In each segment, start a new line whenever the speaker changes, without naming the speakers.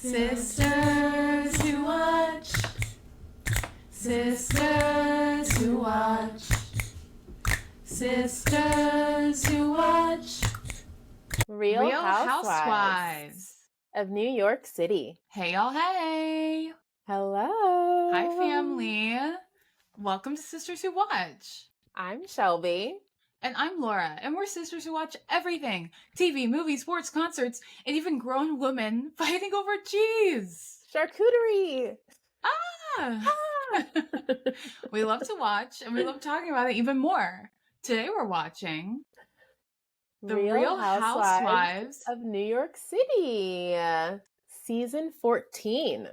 Sisters who watch. Sisters who watch. Sisters who watch.
Real Housewives of New York City.
Hey, y'all, hey.
Hello.
Hi, family. Welcome to Sisters Who Watch.
I'm Shelby.
And I'm Laura, and we're sisters who watch everything. TV, movies, sports, concerts, and even grown women fighting over cheese.
Charcuterie.
Ah! We love to watch, and we love talking about it even more. Today we're watching The Real Housewives
of New York City. Season 14.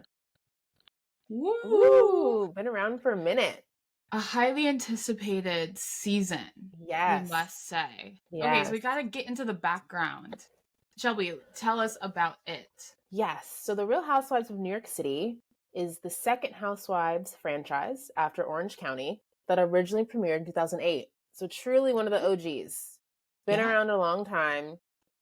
Woo!
Ooh, been around for a minute.
A highly anticipated season,
yes,
we must say.
Yes.
Okay, so we got to get into the background. Shelby, tell us about it.
Yes, so The Real Housewives of New York City is the second Housewives franchise after Orange County that originally premiered in 2008. So truly one of the OGs. Been around a long time.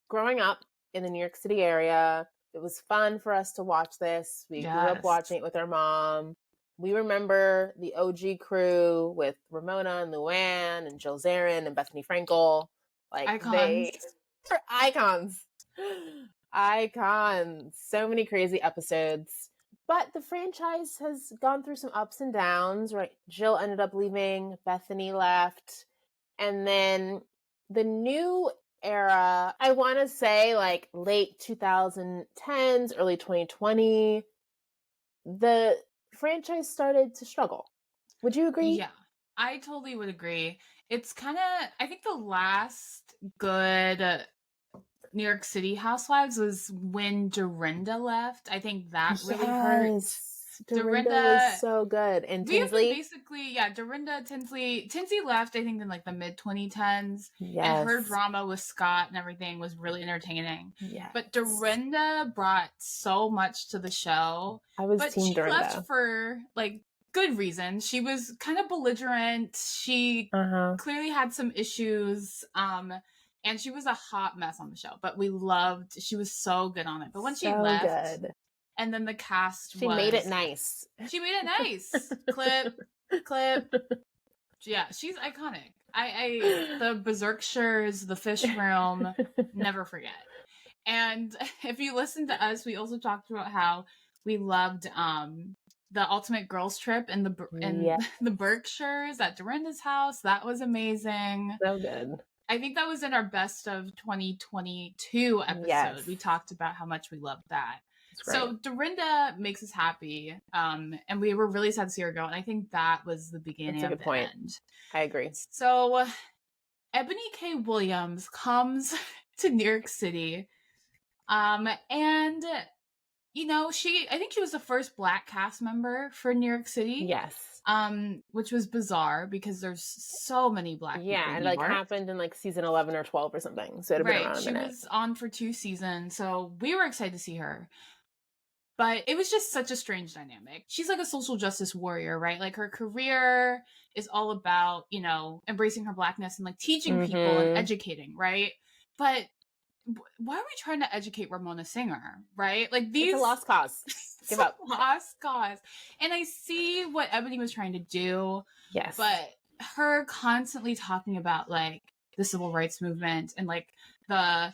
Growing up in the New York City area, it was fun for us to watch this. We grew up watching it with our mom. We remember the OG crew with Ramona and Luann and Jill Zarin and Bethany Frankel. Like
icons.
They're icons. Icons. So many crazy episodes. But the franchise has gone through some ups and downs, right? Jill ended up leaving, Bethany left. And then the new era, I want to say like late 2010s, early 2020, the franchise started to struggle. Would you agree?
Yeah, I totally would agree. It's kind of, I think the last good New York City Housewives was when Dorinda left. I think that really hurt.
Dorinda was so good. And Tinsley?
Basically, Dorinda, Tinsley left, I think, in like the mid-2010s.
Yes.
And her drama with Scott and everything was really entertaining.
Yes.
But Dorinda brought so much to the show.
I was team Dorinda.
But she left for, like, good reasons. She was kind of belligerent. She clearly had some issues. And she was a hot mess on the show. But she was so good on it. But when she left... Good. And then the cast
She made it nice.
She made it nice. Clip. Yeah, she's iconic. The Berserkshires, the Fish Room, never forget. And if you listen to us, we also talked about how we loved the Ultimate Girls Trip in the Berkshires at Dorinda's house. That was amazing.
So good.
I think that was in our best of 2022 episode. Yes. We talked about how much we loved that. So Dorinda makes us happy, and we were really sad to see her go, and I think that was the beginning of the end.
I agree.
So Ebony K. Williams comes to New York City, and you know, I think she was the first Black cast member for New York City.
Yes.
Which was bizarre because there's so many Black people.
Yeah, and happened in like season 11 or 12 or something. So it had been around a minute.
She was on for 2 seasons, so we were excited to see her. But it was just such a strange dynamic. She's like a social justice warrior, right? Like her career is all about, you know, embracing her Blackness and like teaching people and educating, right? But why are we trying to educate Ramona Singer, right? Like
it's a lost cause. Give up.
Lost cause. And I see what Ebony was trying to do.
Yes.
But her constantly talking about like the civil rights movement and like the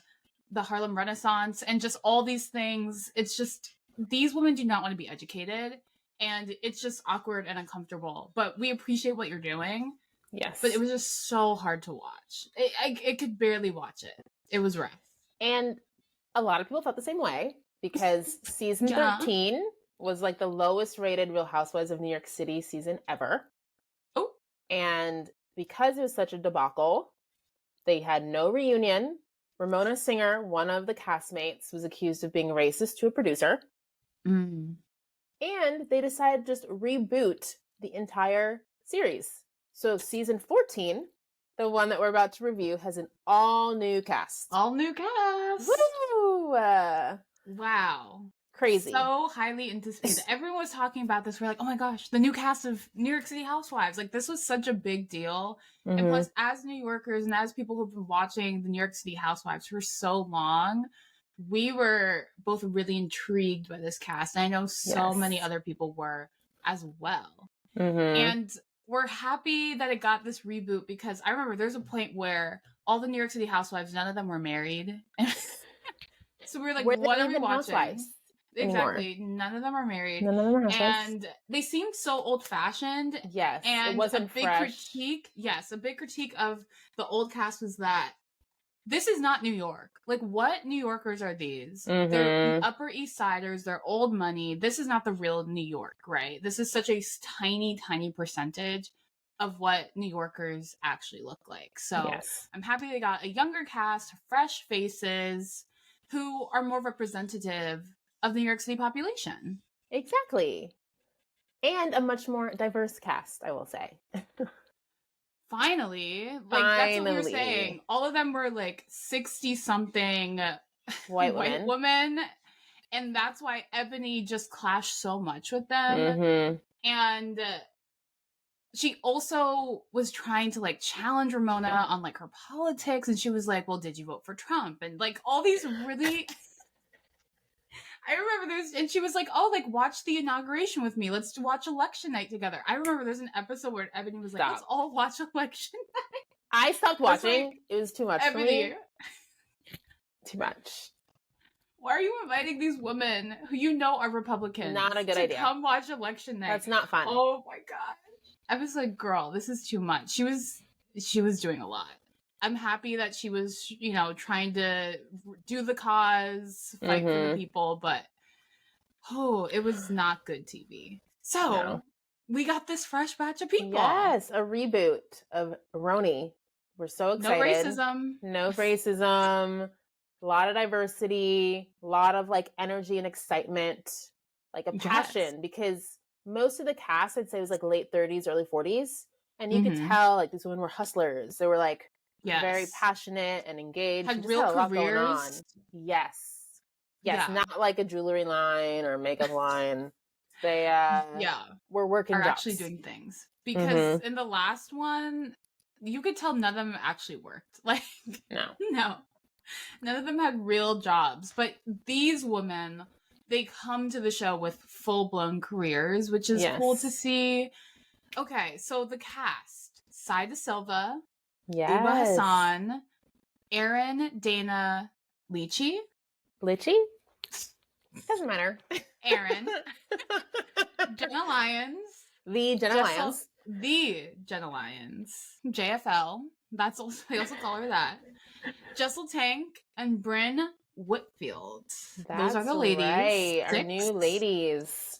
Harlem Renaissance and just all these things. It's just, these women do not want to be educated, and it's just awkward and uncomfortable. But we appreciate what you're doing.
Yes.
But it was just so hard to watch. I could barely watch it. It was rough.
And a lot of people felt the same way because season 13 was like the lowest rated Real Housewives of New York City season ever.
Oh.
And because it was such a debacle, they had no reunion. Ramona Singer, one of the castmates, was accused of being racist to a producer.
Mm.
And they decided to just reboot the entire series. So season 14, the one that we're about to review, has an all-new cast.
All new cast!
Woo!
Wow.
Crazy.
So highly anticipated. Everyone was talking about this. We're like, oh my gosh, the new cast of New York City Housewives. Like, this was such a big deal. Mm-hmm. And plus, as New Yorkers and as people who've been watching the New York City Housewives for so long, we were both really intrigued by this cast. And I know so many other people were as well. And we're happy that it got this reboot because I remember there's a point where all the New York City housewives, none of them were married. So we were like, what are we watching? Housewives exactly. Anymore. None of them are married.
None of them are housewives.
And they seemed so old-fashioned.
Yes.
And
it wasn't
a big
fresh.
critique. Yes, a big critique of the old cast was that this is not New York. Like, what New Yorkers are these? They're Upper East Siders. They're old money. This is not the real New York, right? This is such a tiny, tiny percentage of what New Yorkers actually look like. So I'm happy they got a younger cast, fresh faces who are more representative of the New York City population.
Exactly. And a much more diverse cast, I will say.
Finally. That's what we were saying. All of them were like 60-something white women. And that's why Ebony just clashed so much with them. And she also was trying to like challenge Ramona on like her politics. And she was like, well, did you vote for Trump? And like all these really... I remember there's, and she was like, oh, like, watch the inauguration with me. Let's watch election night together. I remember there's an episode where Ebony was like, let's all watch election night.
I stopped watching. Like, it was too much
Ebony,
for me. Too much.
Why are you inviting these women who you know are Republicans?
Not a good idea.
Come watch election night.
That's not fun.
Oh my God. I was like, girl, this is too much. She was doing a lot. I'm happy that she was, you know, trying to do the cause, fight for the people, but it was not good TV. So we got this fresh batch of people.
Yes, a reboot of RHONY. We're so excited. No racism. A lot of diversity. A lot of like energy and excitement. Like a passion because most of the cast, I'd say, was like late 30s, early 40s. And you could tell like these women were hustlers. They were like very passionate and engaged.
Had real careers. Going on.
Yes, not like a jewelry line or makeup line. They were working jobs.
Actually doing things. Because in the last one, you could tell none of them actually worked. Like no. None of them had real jobs. But these women, they come to the show with full-blown careers, which is cool to see. Okay, so the cast. Sai De Silva, Ubah Hassan, Aaron, Dana, Lychee?
Doesn't matter.
Aaron, Jenna Lyons.
The
Jenna Lyons. JFL. That's also, they also call her that. Jessel Tank and Bryn Whitfield. Those are the ladies.
Right. Our new ladies.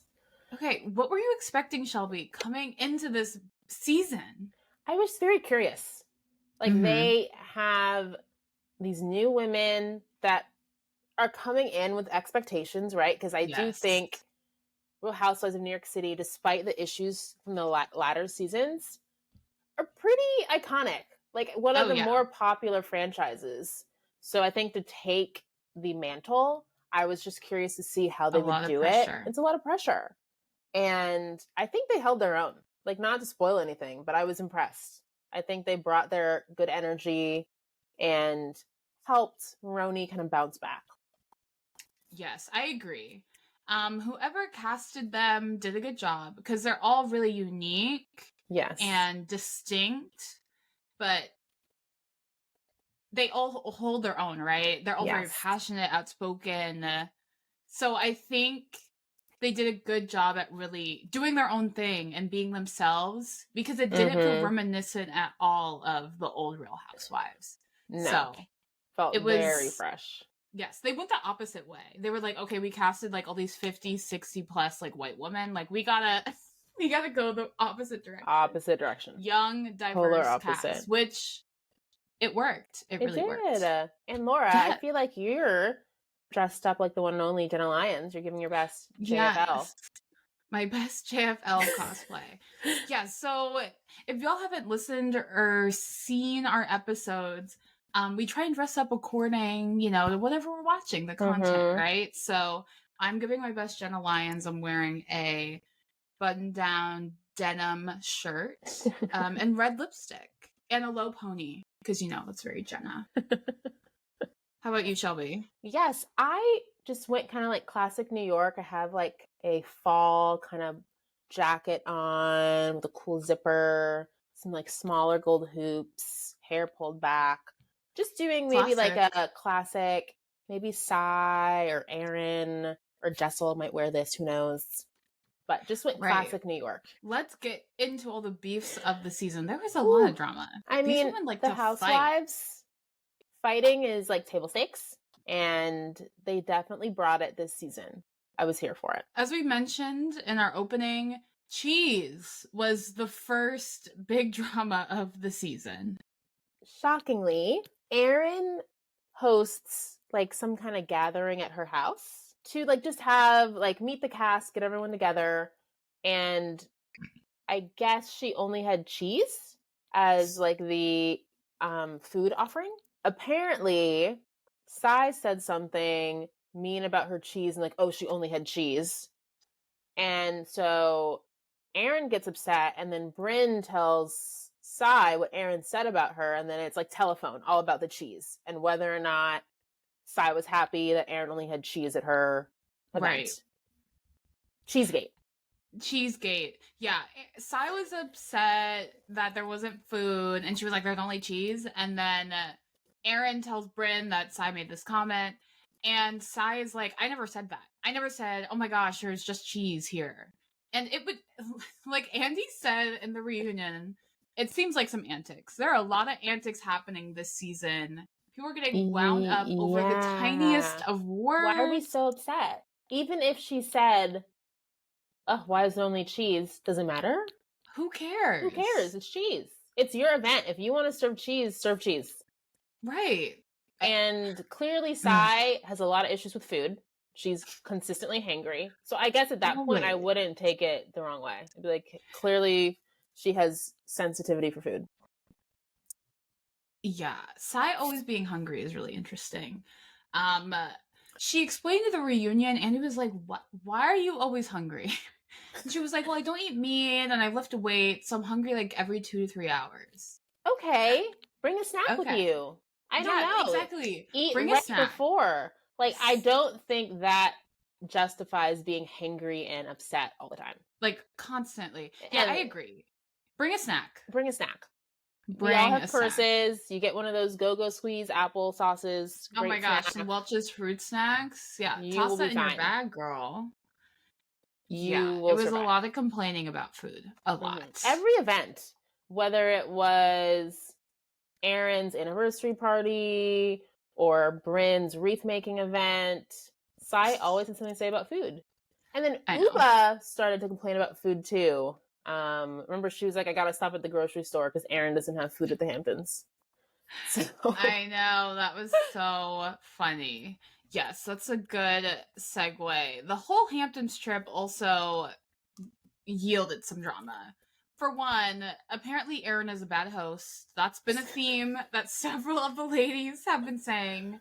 Okay, what were you expecting, Shelby, coming into this season?
I was very curious. Like, they have these new women that are coming in with expectations, right? Because I do think Real Housewives of New York City, despite the issues from the latter seasons, are pretty iconic. Like, one of the more popular franchises. So I think to take the mantle, I was just curious to see how they would do it. It's a lot of pressure. And I think they held their own. Like, not to spoil anything, but I was impressed. I think they brought their good energy and helped RHONY kind of bounce back.
Yes, I agree. Whoever casted them did a good job because they're all really unique and distinct, but they all hold their own, right? They're all very passionate, outspoken. So I think they did a good job at really doing their own thing and being themselves because it didn't feel reminiscent at all of the old Real Housewives.
No.
So
felt it was very fresh.
Yes, they went the opposite way. They were like, okay, we casted like all these 50, 60 plus like white women. Like we gotta go the opposite direction. Young, diverse cast, which it worked. It really worked.
And Laura, I feel like you're dressed up like the one and only Jenna Lyons. You're giving your best JFL. Yes.
My best JFL cosplay. Yeah, so if y'all haven't listened or seen our episodes, we try and dress up according, to whatever we're watching, the content, right? So I'm giving my best Jenna Lyons. I'm wearing a button-down denim shirt and red lipstick and a low pony because, it's very Jenna. How about you, Shelby?
Yes, I just went kind of like classic New York. I have like a fall kind of jacket on with a cool zipper, some like smaller gold hoops, hair pulled back. Just doing maybe like
Classic.
a classic, maybe Sai or Aaron or Jessel might wear this, who knows. But just went
Right.
classic New York.
Let's get into all the beefs of the season. There was a lot of drama.
I
These
mean,
women like
the
to fight.
housewives fighting is like table stakes, and they definitely brought it this season. I was here for it.
As we mentioned in our opening, cheese was the first big drama of the season.
Shockingly, Erin hosts like some kind of gathering at her house to like just have like meet the cast, get everyone together, and I guess she only had cheese as like the food offering. Apparently, Sai said something mean about her cheese and like, oh, she only had cheese. And so Erin gets upset, and then Brynn tells Sai what Erin said about her, and then it's like telephone all about the cheese and whether or not Sai was happy that Erin only had cheese at her event.
Right. Cheesegate. Yeah. Sai was upset that there wasn't food, and she was like, there's only cheese. And then Erin tells Brynn that Sai made this comment, and Sai is like, I never said that. I never said, oh my gosh, there's just cheese here. And it would, like Andy said in the reunion, it seems like some antics. There are a lot of antics happening this season. People are getting wound up over the tiniest of words.
Why are we so upset? Even if she said, oh, why is there only cheese? Doesn't matter.
Who cares?
Who cares? It's cheese. It's your event. If you want to serve cheese, serve cheese.
Right.
And clearly Sai has a lot of issues with food. She's consistently hangry. So I guess at that point, I wouldn't take it the wrong way. I'd be like, clearly she has sensitivity for food.
Yeah. Sai always being hungry is really interesting. She explained to the reunion, and he was like, "What? Why are you always hungry?" And she was like, "Well, I don't eat meat, and I lift weight, so I'm hungry like every 2 to 3 hours."
Okay, bring a snack with you. I don't know.
Exactly.
Eat
bring
right
a snack
before. Like, I don't think that justifies being hangry and upset all the time.
Like constantly. Yeah, I agree. Bring a snack.
Bring a snack.
Bring
we all have
a
purses.
Snack.
You get one of those Go-Go Squeeze apple sauces.
Oh my gosh, some Welch's fruit snacks. Yeah, toss that in your bag, girl. It was survive. A lot of complaining about food. A lot.
Every event, whether it was Erin's anniversary party or Brynn's wreath making event, Sai always had something to say about food. And then Ubah started to complain about food too. Remember, she was like, I gotta stop at the grocery store because Erin doesn't have food at the Hamptons. So.
I know, that was so funny. Yes, that's a good segue. The whole Hamptons trip also yielded some drama. For one, apparently Erin is a bad host. That's been a theme that several of the ladies have been saying.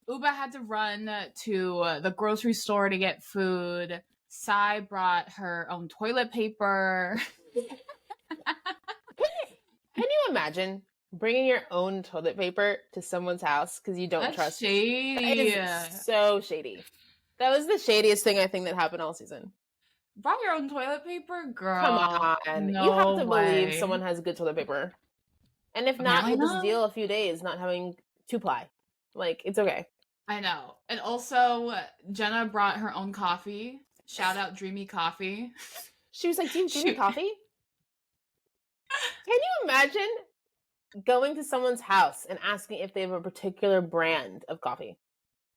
Ubah had to run to the grocery store to get food. Sai brought her own toilet paper.
Can you imagine bringing your own toilet paper to someone's house because you don't trust?
Shady.
It is so shady. That was the shadiest thing I think that happened all season.
Brought your own toilet paper? Girl.
Come on.
No
you have to
way.
believe someone has good toilet paper. And if not, we'll just deal a few days not having 2-ply. Like, it's okay.
I know. And also, Jenna brought her own coffee. Shout out Dreamy Coffee.
She was like, do you have Dreamy Coffee? Can you imagine going to someone's house and asking if they have a particular brand of coffee?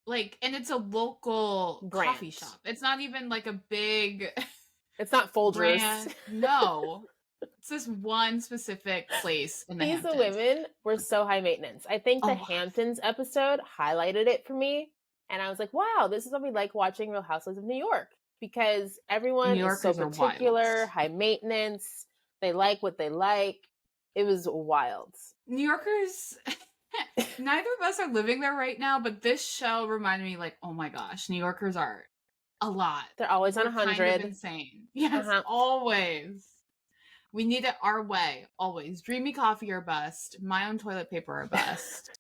Like, and it's a local coffee shop. It's not even like a big...
It's not Folgers.
Brand. No. It's this one specific place in the Hamptons.
These women were so high maintenance. I think the Hamptons episode highlighted it for me. And I was like, wow, this is what we like watching Real Housewives of New York. Because everyone is so particular, high maintenance. They like what they like. It was wild.
New Yorkers, neither of us are living there right now, but this show reminded me like, oh my gosh, New Yorkers are a lot.
They're always on 100.
Kind of insane. Yes, always. We need it our way, always. Dreamy coffee or bust. My own toilet paper or bust.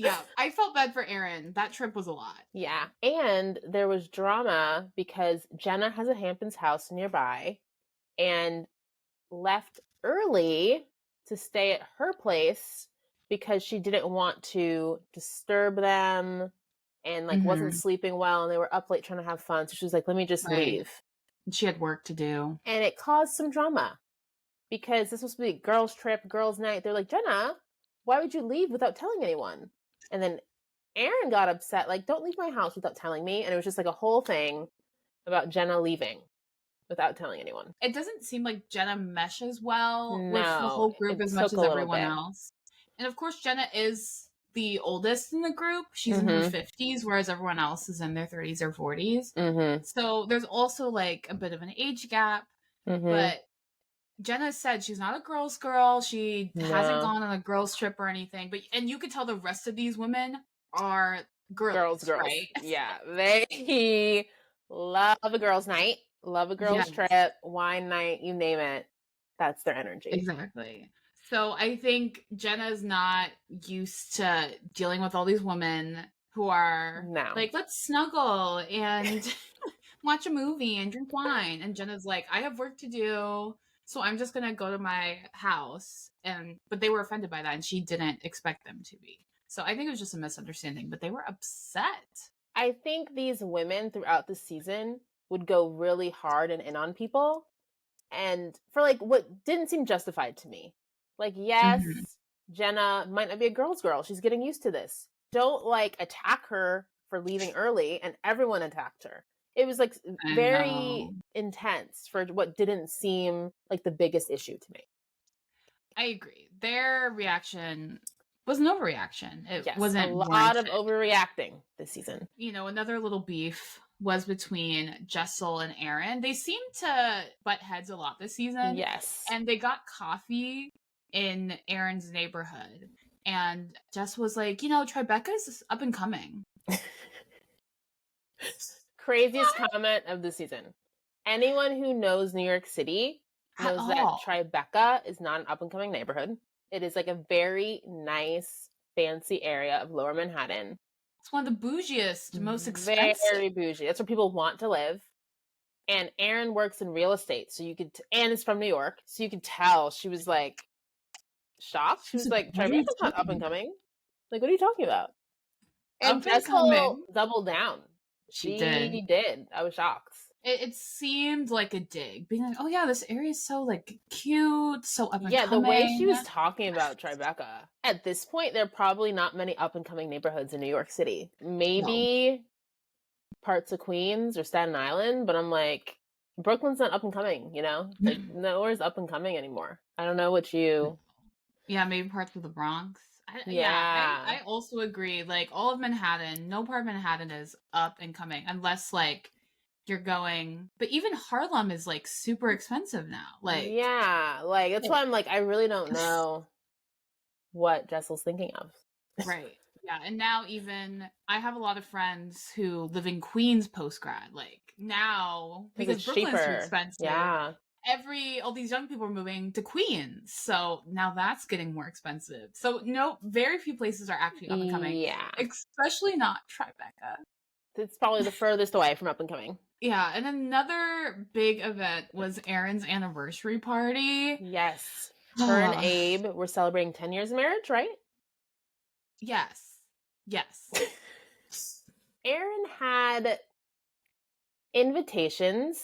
Yeah, I felt bad for Aaron. That trip was a lot.
Yeah. And there was drama because Jenna has a Hamptons house nearby and left early to stay at her place because she didn't want to disturb them and like wasn't sleeping well and they were up late trying to have fun. So she was like, let me just leave.
She had work to do.
And it caused some drama because this was supposed to be girls' trip, girls' night. They're like, Jenna, why would you leave without telling anyone? And then Aaron got upset, like, don't leave my house without telling me. And it was just like a whole thing about Jenna leaving without telling anyone.
It doesn't seem like Jenna meshes well with the whole group as much as everyone else. And of course, Jenna is the oldest in the group. She's in her 50s, whereas everyone else is in their 30s or 40s. So there's also like a bit of an age gap. But Jenna said she's not a girl's girl. She hasn't gone on a girls' trip or anything. And you could tell the rest of these women are girls, right?
Yeah, they love a girls' night, love a girls' trip, wine night, you name it. That's their energy.
Exactly. So I think Jenna's not used to dealing with all these women who are like, let's snuggle and watch a movie and drink wine. And Jenna's like, I have work to do, so I'm just gonna go to my house. But they were offended by that, and she didn't expect them to be. So I think it was just a misunderstanding, but they were upset.
I think these women throughout the season would go really hard and in on people. And for like what didn't seem justified to me. Like, yes, Jenna might not be a girl's girl. She's getting used to this. Don't like attack her for leaving early, and everyone attacked her. It was like very intense for what didn't seem like the biggest issue to me.
I agree. Their reaction was an overreaction. It wasn't
a lot of overreacting this season.
You know, another little beef was between Jessel and Aaron. They seemed to butt heads a lot this season.
Yes.
And they got coffee in Aaron's neighborhood. And Jess was like, you know, Tribeca's up and coming.
Craziest comment of the season. Anyone who knows New York City knows that Tribeca is not an up-and-coming neighborhood. It is like a very nice, fancy area of Lower Manhattan.
It's one of the bougiest, most expensive.
Very bougie. That's where people want to live. And Aaron works in real estate, so you could, and is from New York, so you could tell she was like shocked. She was like, Tribeca's not up and coming. Like, what are you talking about? And Jessel doubled down. She did. I was shocked.
It seemed like a dig, being like, oh yeah, this area is so like cute, so up and coming.
Yeah, the way she was talking about Tribeca. At this point, there are probably not many up and coming neighborhoods in New York City. Maybe parts of Queens or Staten Island, but I'm like, Brooklyn's not up and coming, you know? Like, nowhere's up and coming anymore. I don't know what you...
Yeah, maybe parts of the Bronx. I also agree. Like, all of Manhattan, no part of Manhattan is up and coming, unless, like, you're going... But even Harlem is, like, super expensive now. Like,
yeah, like, that's why I'm like, I really don't know what Jessel's thinking of.
Right. Yeah, and now even I have a lot of friends who live in Queens post-grad. Like, now, because Brooklyn's too expensive.
Yeah.
All these young people are moving to Queens. So now that's getting more expensive. So no, very few places are actually up and coming.
Yeah.
Especially not Tribeca.
It's probably the furthest away from up and coming.
Yeah, and another big event was Aaron's anniversary party.
Yes. Her and Abe were celebrating 10 years of marriage, right?
Yes.
Aaron had invitations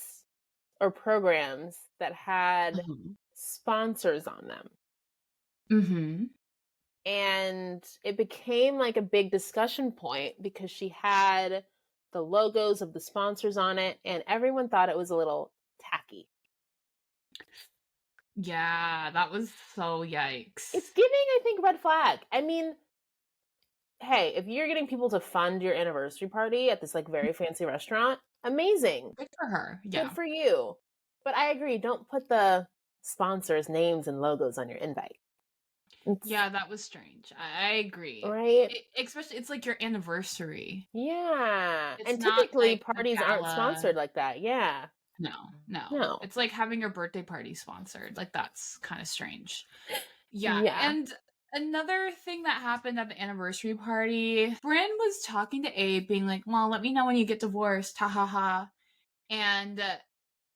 or programs that had sponsors on them. And it became like a big discussion point because she had the logos of the sponsors on it and everyone thought it was a little tacky.
Yeah, that was so yikes.
It's giving, I think, red flag. I mean, hey, if you're getting people to fund your anniversary party at this like very fancy restaurant, amazing.
Good for her. Yeah.
Good for you. But I agree, don't put the sponsors' names and logos on your invite.
Yeah, that was strange. I agree.
Right?
Especially, it's like your anniversary.
Yeah. And typically
like
parties aren't sponsored like that. Yeah.
No. It's like having your birthday party sponsored. Like, that's kind of strange. Yeah. And Another thing that happened at the anniversary party, Bryn was talking to Abe, being like, well, let me know when you get divorced, ha ha ha. And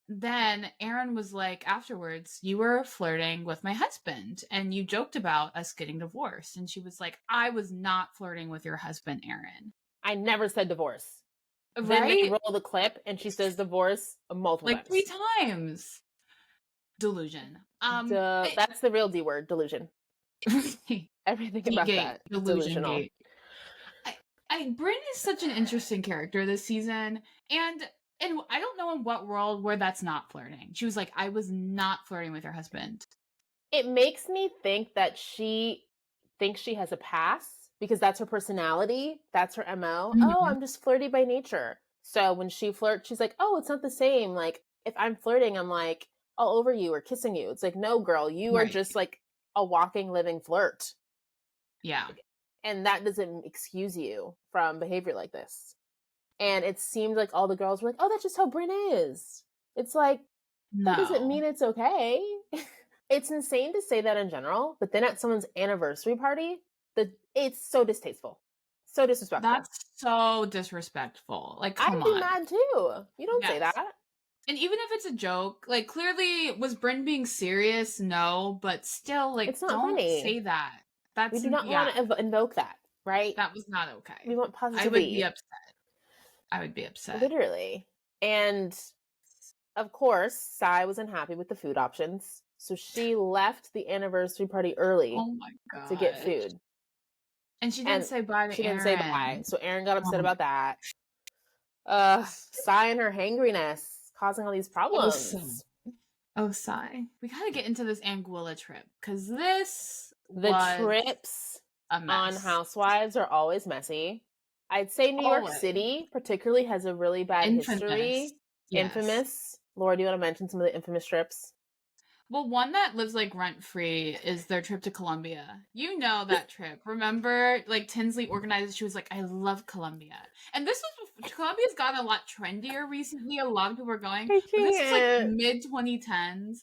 then Aaron was like, afterwards, you were flirting with my husband and you joked about us getting divorced. And she was like, I was not flirting with your husband, Aaron.
I never said divorce.
Right?
Then they roll the clip and she says divorce multiple
like
times.
3 times. Delusion.
That's the real D word, delusion. Everything about that is delusional.
Gate. Bryn is such an interesting character this season, and I don't know in what world where that's not flirting. She was like, I was not flirting with her husband.
It makes me think that she thinks she has a pass because that's her personality. That's her MO.
Mm-hmm.
Oh, I'm just flirty by nature. So when she flirts, she's like, oh, it's not the same. Like, if I'm flirting, I'm like all over you or kissing you. It's like, no, girl, you are just like a walking, living flirt.
Yeah.
And that doesn't excuse you from behavior like this. And it seems like all the girls were like, oh, that's just how Bryn is. It's like, that doesn't mean it's okay. It's insane to say that in general, but then at someone's anniversary party, it's so distasteful. So disrespectful.
That's so disrespectful. Like, come on.
I'd be mad too. You don't say that.
And even if it's a joke, like, clearly, was Bryn being serious? No, but still, like,
it's not
don't
funny.
Say that.
We do not want to invoke that, right?
That was not okay.
We want positivity.
I would be upset.
Literally. And, of course, Sai was unhappy with the food options. So she left the anniversary party early to get food.
And she didn't say bye to Aaron.
She didn't say bye. So Aaron got upset about that. Sai and her hangriness causing all these problems.
Sai. We got to get into this Anguilla trip because
trips on Housewives are always messy. I'd say New York City particularly has a really bad history. Infamous. Laura, do you want to mention some of the infamous trips?
Well, one that lives like rent-free is their trip to Colombia. You know that trip. Remember, like Tinsley organized it. She was like, I love Colombia. And Colombia's gotten a lot trendier recently. A lot of people are going. But this is like mid-2010s.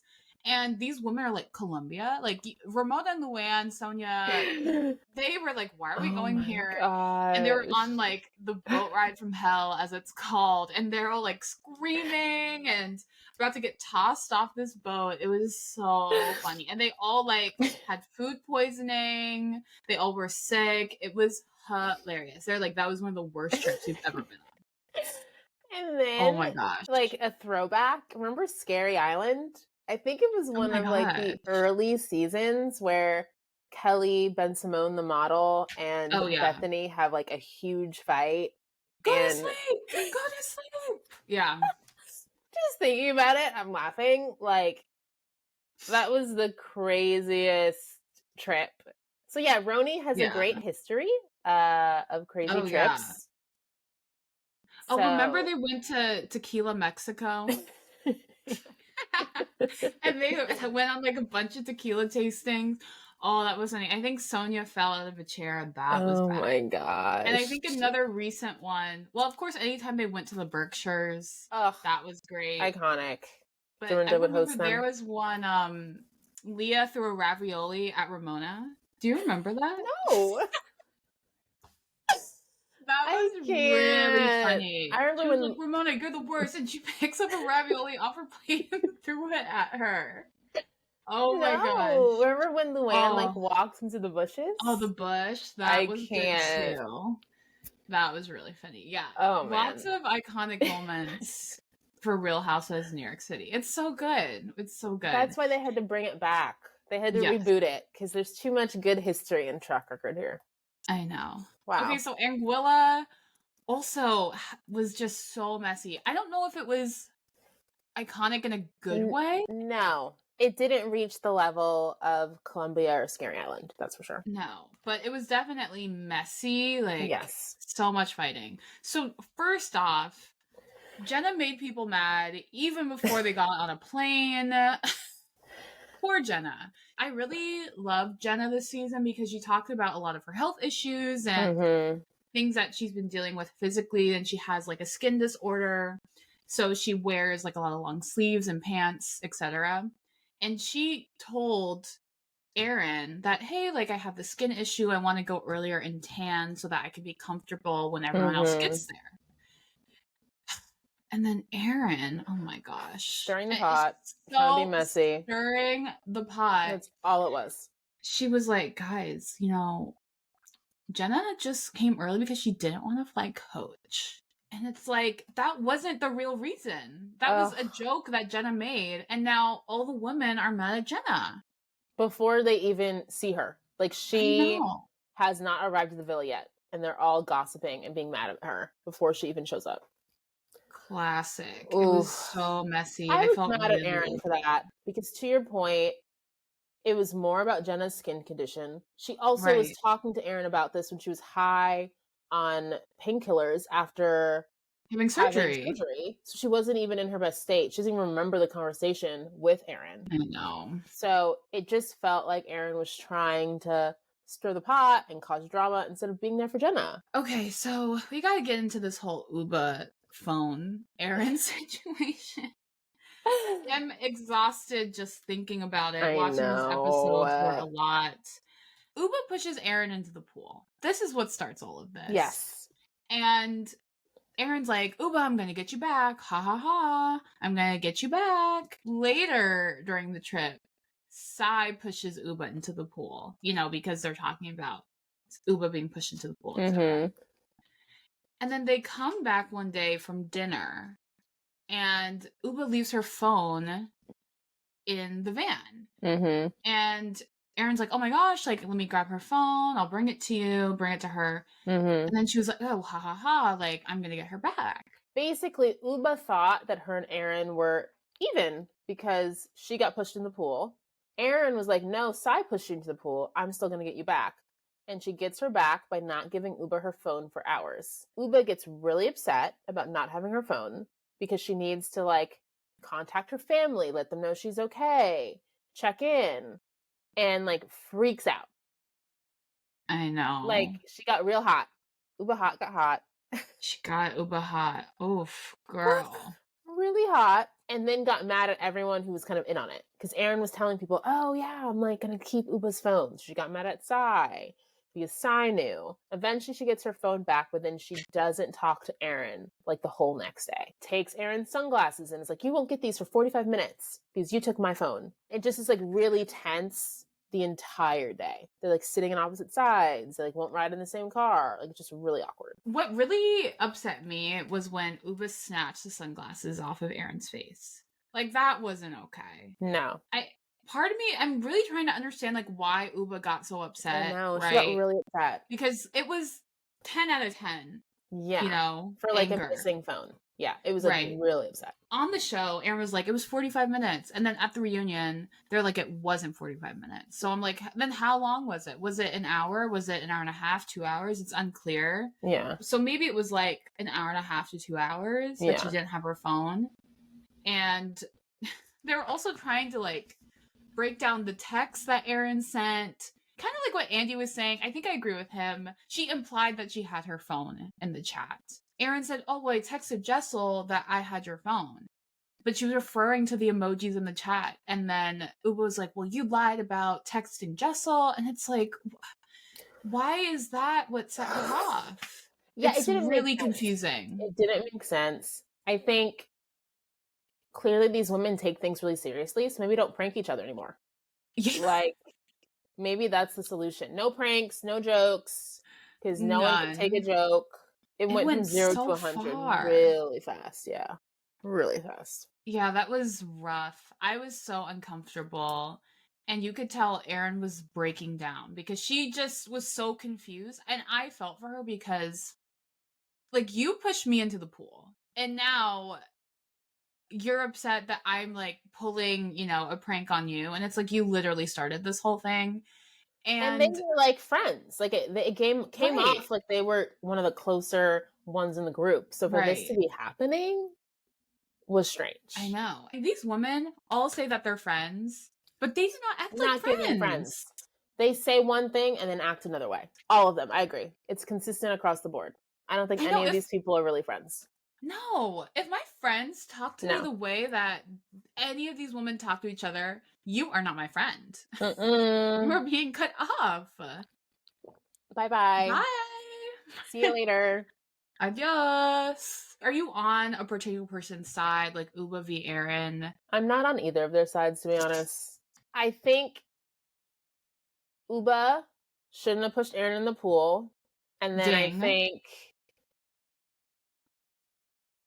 And these women are like, Colombia? Like, Ramona and Luann, Sonia, they were like, why are we going here?
Gosh.
And they were on like the boat ride from hell, as it's called. And they're all like screaming and about to get tossed off this boat. It was so funny. And they all like had food poisoning. They all were sick. It was hilarious. They're like, that was one of the worst trips we've ever been on.
And then,
oh my gosh,
like a throwback. Remember Scary Island? I think it was one of like the early seasons where Kelly, Ben Simone, the model, and Bethany have like a huge fight.
Go to sleep! Yeah.
Just thinking about it, I'm laughing. Like, that was the craziest trip. So yeah, RHONY has a great history of crazy trips. Yeah.
So... Oh, remember they went to Tequila, Mexico? And they went on like a bunch of tequila tastings. Oh, that was funny. I think Sonia fell out of a chair and that was bad. Oh my gosh. And I think another recent one, well, of course, anytime they went to the Berkshires, that was great.
Iconic.
But I remember there was one, Leah threw a ravioli at Ramona. Do you remember that?
No.
That was really funny. I remember when like, Ramona, you're the worst, and she picks up a ravioli off her plate and threw it at her. Oh my gosh!
Remember when Luann like walks into the bushes?
Oh, the bush. That was good too. That was really funny. Yeah.
Oh man.
Lots of iconic moments for Real Housewives of New York City. It's so good. It's so good.
That's why they had to bring it back. They had to reboot it because there's too much good history and track record here.
I know.
Wow.
Okay, so Anguilla also was just so messy. I don't know if it was iconic in a good way.
No. It didn't reach the level of Columbia or Scary Island, that's for sure.
No, but it was definitely messy. Like,
yes.
So much fighting. So first off, Jenna made people mad even before they got on a plane. Poor Jenna. I really loved Jenna this season because she talked about a lot of her health issues and things that she's been dealing with physically. And she has like a skin disorder. So she wears like a lot of long sleeves and pants, etc. And she told Aaron that, hey, like I have the skin issue. I want to go earlier and tan so that I can be comfortable when everyone else gets there. And then Aaron, oh my gosh.
Stirring the pot. Trying to be messy.
Stirring the pot.
That's all it was.
She was like, guys, you know, Jenna just came early because she didn't want to fly coach. And it's like, that wasn't the real reason. That was a joke that Jenna made. And now all the women are mad at Jenna.
Before they even see her. Like, she has not arrived at the villa yet. And they're all gossiping and being mad at her before she even shows up.
Classic. Oof. It was so messy.
I felt mad at Aaron for that. Because to your point, it was more about Jenna's skin condition. She also was talking to Aaron about this when she was high on painkillers after
having surgery.
So she wasn't even in her best state. She doesn't even remember the conversation with Aaron.
I know.
So it just felt like Aaron was trying to stir the pot and cause drama instead of being there for Jenna.
Okay, so we got to get into this whole Ubah phone Aaron situation. I'm exhausted just thinking about it. Watching these episodes were a lot. Ubah pushes Aaron into the pool. This is what starts all of this.
Yes.
And Aaron's like, Ubah, I'm going to get you back. Ha ha ha. I'm going to get you back. Later during the trip, Sai pushes Ubah into the pool. You know, because they're talking about Ubah being pushed into the pool. Mm-hmm. And then they come back one day from dinner. And Ubah leaves her phone in the van. Mm-hmm. And Aaron's like, oh my gosh, like, let me grab her phone. I'll bring it to you, bring it to her. Mm-hmm. And then she was like, oh, ha ha ha, like, I'm going to get her back.
Basically, Ubah thought that her and Aaron were even because she got pushed in the pool. Aaron was like, no, Sai pushed you into the pool. I'm still going to get you back. And she gets her back by not giving Ubah her phone for hours. Ubah gets really upset about not having her phone, because she needs to, like, contact her family, let them know she's okay, check in, and, like, freaks out.
I know.
Like, she got real hot. Ubah hot got hot.
She got Ubah hot. Oof, girl.
Really hot. And then got mad at everyone who was kind of in on it. Because Aaron was telling people, oh, yeah, I'm, like, going to keep Ubah's phone. She got mad at Sai. Because Sai knew. Eventually she gets her phone back, but then she doesn't talk to Aaron like the whole next day. Takes Aaron's sunglasses and is like, you won't get these for 45 minutes because you took my phone. It just is like really tense the entire day. They're like sitting on opposite sides. They like won't ride in the same car. Like, just really awkward.
What really upset me was when Ubah snatched the sunglasses off of Aaron's face. Like, that wasn't okay.
No.
Part of me, I'm really trying to understand, like, why Ubah got so upset.
I know, right? She got really upset.
Because it was 10 out of 10.
Yeah.
You know?
For, like, a missing phone. Yeah, it was, like, really upset.
On the show, Aaron was like, it was 45 minutes. And then at the reunion, they're like, it wasn't 45 minutes. So I'm like, then how long was it? Was it an hour? Was it an hour and a half? 2 hours? It's unclear.
Yeah.
So maybe it was, like, an hour and a half to 2 hours that she didn't have her phone. And they were also trying to, like, break down the text that Aaron sent. Kind of like what Andy was saying. I think I agree with him. She implied that she had her phone in the chat. Aaron said, oh, well, I texted Jessel that I had your phone. But she was referring to the emojis in the chat. And then Ubah was like, well, you lied about texting Jessel. And it's like, why is that what set her off?
Yeah,
it's really confusing.
It didn't make sense. I think clearly these women take things really seriously, so maybe don't prank each other anymore. Yeah. Like, maybe that's the solution. No pranks, no jokes, because no one can take a joke. It went from 0 to 100 really fast. Yeah, really fast.
Yeah, that was rough. I was so uncomfortable. And you could tell Aaron was breaking down because she just was so confused. And I felt for her because, like, you pushed me into the pool. And now you're upset that I'm, like, pulling, you know, a prank on you. And it's like, you literally started this whole thing. And
they were, like, friends. Like, it came off like they were one of the closer ones in the group. So for this to be happening was strange.
I know. And these women all say that they're friends, but they do not act like friends.
They say one thing and then act another way. All of them. I agree. It's consistent across the board. I don't think any of these people are really friends.
No. If my friends talk to me the way that any of these women talk to each other, you are not my friend. You
Mm-mm.
are being cut off.
Bye-bye.
Bye.
See you later.
Adios. Are you on a particular person's side, like Ubah v. Aaron?
I'm not on either of their sides, to be honest. I think Ubah shouldn't have pushed Aaron in the pool. And then I
Ding.
think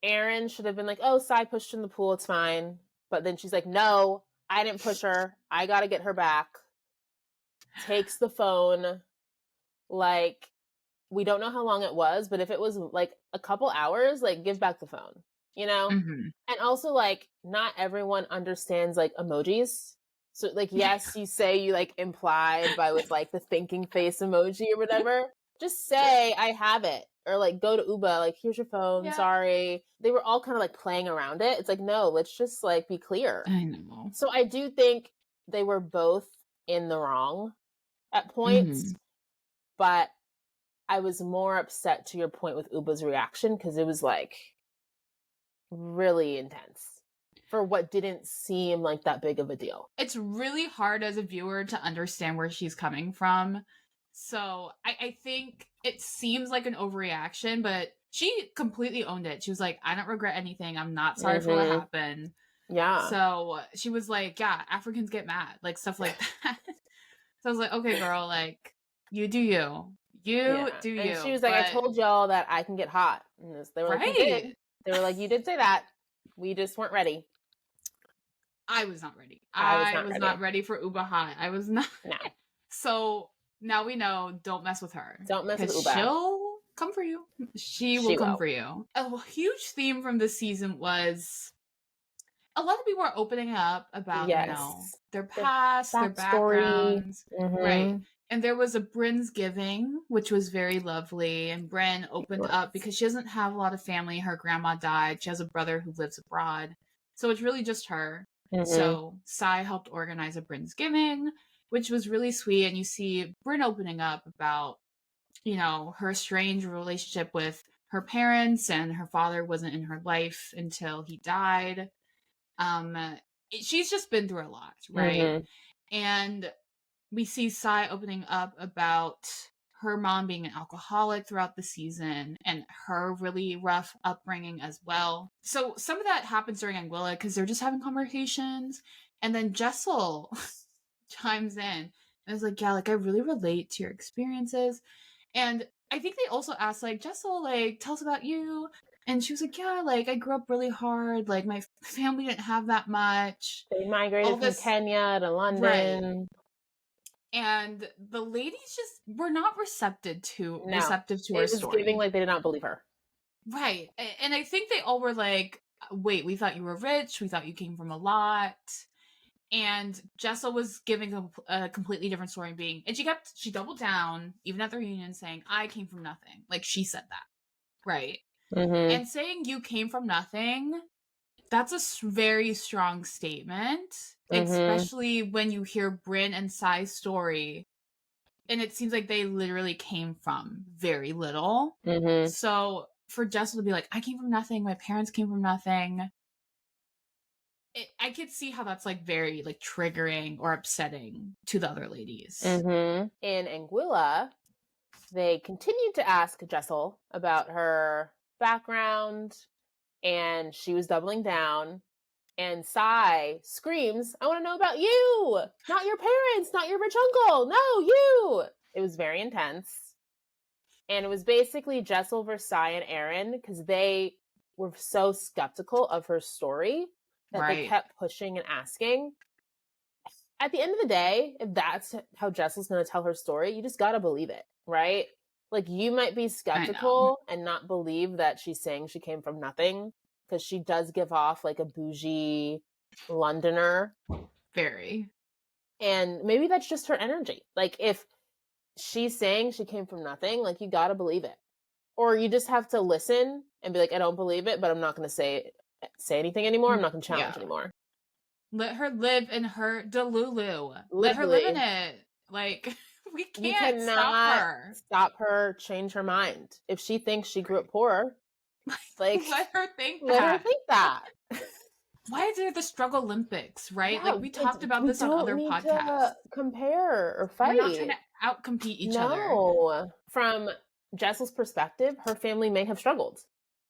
Aaron should have been like, oh, Sai pushed in the pool, it's fine. But then she's like, no, I didn't push her. I gotta get her back. Takes the phone. Like, we don't know how long it was, but if it was like a couple hours, like, give back the phone, you know?
Mm-hmm.
And also, like, not everyone understands, like, emojis. So, like, yes, you say you, like, implied by with, like, the thinking face emoji or whatever. Just say, I have it. Or, like, go to Ubah, like, here's your phone,
Yeah.
sorry. They were all kind of, like, playing around it. It's like, no, let's just, like, be clear.
I know.
So I do think they were both in the wrong at points. But I was more upset, to your point, with Ubah's reaction, because it was, like, really intense for what didn't seem like that big of a deal.
It's really hard as a viewer to understand where she's coming from. So I think it seems like an overreaction, but she completely owned it. She was like, I don't regret anything. I'm not sorry for what happened.
Yeah.
So she was like, yeah, Africans get mad, like stuff like that. So I was like, okay, girl, like, you do you. You do you.
And she was like, I told y'all that I can get hot. And they were like, you did. They were like, you did say that. We just weren't ready.
I was not ready. I was not ready for Ubah hot. I was not.
No.
So now we know, don't mess with her.
Don't mess with Ubah.
She'll come for you. She will come for you. A huge theme from this season was a lot of people are opening up about, you know, their past, their backgrounds. Right. And there was a Bryn's giving, which was very lovely. And Bryn opened up because she doesn't have a lot of family. Her grandma died. She has a brother who lives abroad. So it's really just her. So Sai helped organize a Bryn's giving, which was really sweet. And you see Bryn opening up about, you know, her strange relationship with her parents, and her father wasn't in her life until he died. She's just been through a lot, right? And we see Sai opening up about her mom being an alcoholic throughout the season and her really rough upbringing as well. So some of that happens during Anguilla because they're just having conversations. And then Jessel chimes in and is like, yeah, like, I really relate to your experiences. And I think they also asked, like, Jessel, like, tell us about you. And she was like, yeah, like, I grew up really hard. Like, my family didn't have that much.
They migrated from Kenya to London.
Right. And the ladies just were not receptive to her story.
It was giving like they did not believe her.
Right. And I think they all were like, wait, we thought you were rich. We thought you came from a lot. And Jessel was giving a completely different story and she doubled down, even at the reunion, saying, I came from nothing. Like, she said that. Right. And saying you came from nothing, that's a very strong statement, especially when you hear Bryn and Sai's story. And it seems like they literally came from very little. So for Jessel to be like, I came from nothing. My parents came from nothing. I could see how that's like very like triggering or upsetting to the other ladies.
In Anguilla, they continued to ask Jessel about her background, and she was doubling down. And Sai screams, I want to know about you, not your parents, not your rich uncle. No, you. It was very intense. And it was basically Jessel versus Sai and Aaron because they were so skeptical of her story that they kept pushing and asking. At the end of the day, if that's how Jessel's going to tell her story, you just got to believe it, right? Like, you might be skeptical and not believe that she's saying she came from nothing, because she does give off like a bougie Londoner.
Very.
And maybe that's just her energy. Like, if she's saying she came from nothing, like, you gotta believe it. Or you just have to listen and be like, I don't believe it, but I'm not gonna say anything anymore. I'm not gonna challenge anymore.
Let her live in her Delulu. Let her live in it. Like, we can't
stop her, change her mind. If she thinks she grew up poor, like,
let her think
that.
Why is there the struggle Olympics, right?
Yeah,
Like we talked about this on
don't
other
need
podcasts.
to compare or
We're not trying
fight.
to outcompete each other.
No. From Jessel's perspective, her family may have struggled,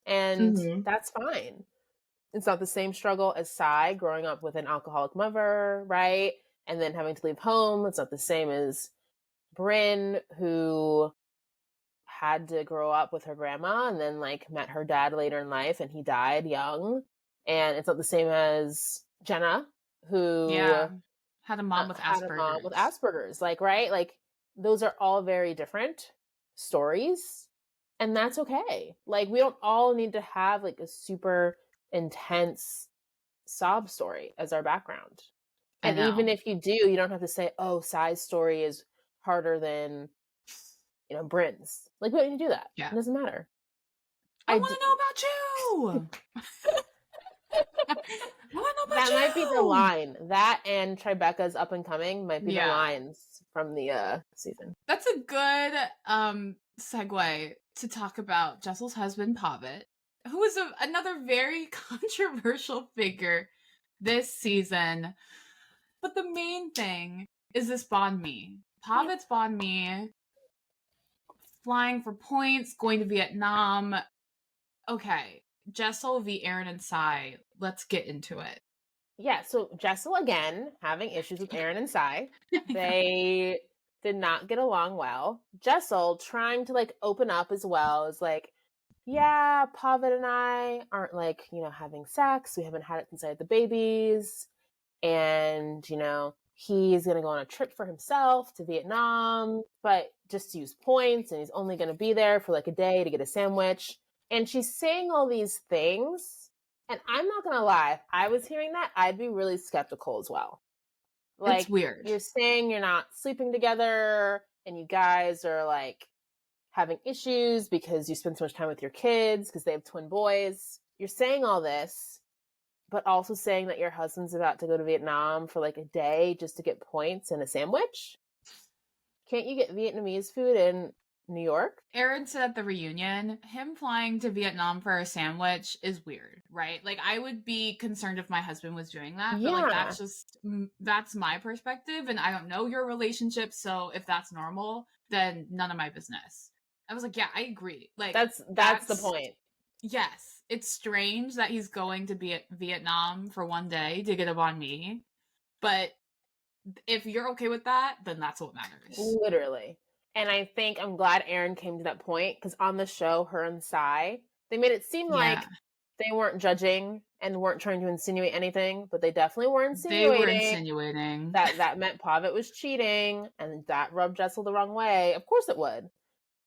and
Mm-hmm.
that's fine. It's not the same struggle as Sai growing up with an alcoholic mother, right? And then having to leave home. It's not the same as Bryn, who had to grow up with her grandma and then like met her dad later in life and he died young. And it's not the same as Jenna, who
Yeah. Had a mom with
had a mom with
Asperger's.
Asperger's. Like, right? Like, those are all very different stories. And that's okay. Like, we don't all need to have like a super intense sob story as our background. And even if you do, you don't have to say, oh, Sai's story is harder than, Bryn's. Like, we don't need to do that.
Yeah.
It doesn't matter.
I want to know about you. I want to know about
That
you.
might be the line. That and Tribeca's up and coming might be the
Yeah.
lines from the season.
That's a good segue to talk about Jessel's husband, Pavit, who is another very controversial figure this season. But the main thing is this banh mi. Pavit's banh mi, flying for points, going to Vietnam. Okay, Jessel v. Aaron and Sai. Let's get into it.
Yeah, so Jessel, again, having issues with Aaron and Sai. They did not get along well. Jessel trying to, like, open up as well is like, yeah, Pavit and I aren't, like, having sex. We haven't had it since I had the babies. And, he's going to go on a trip for himself to Vietnam, but just to use points. And he's only going to be there for, like, a day to get a sandwich. And she's saying all these things. And I'm not going to lie, if I was hearing that, I'd be really skeptical as well. Like,
it's weird.
You're saying you're not sleeping together and you guys are like having issues because you spend so much time with your kids because they have twin boys. You're saying all this, but also saying that your husband's about to go to Vietnam for like a day just to get points and a sandwich. Can't you get Vietnamese food in New York?
Aaron said at the reunion, him flying to Vietnam for a sandwich is weird, right? Like, I would be concerned if my husband was doing that, but like, that's my perspective, and I don't know your relationship, so if that's normal, then none of my business. I was like, yeah, I agree. Like,
that's the point.
Yes, it's strange that he's going to be at Vietnam for one day to get a banh mi, but if you're okay with that, then that's what matters.
Literally. And I think I'm glad Aaron came to that point because on the show, her and Sai, they made it seem like they weren't judging and weren't trying to insinuate anything, but they definitely were insinuating.
They were insinuating
that meant Pavit was cheating, and that rubbed Jessel the wrong way. Of course it would.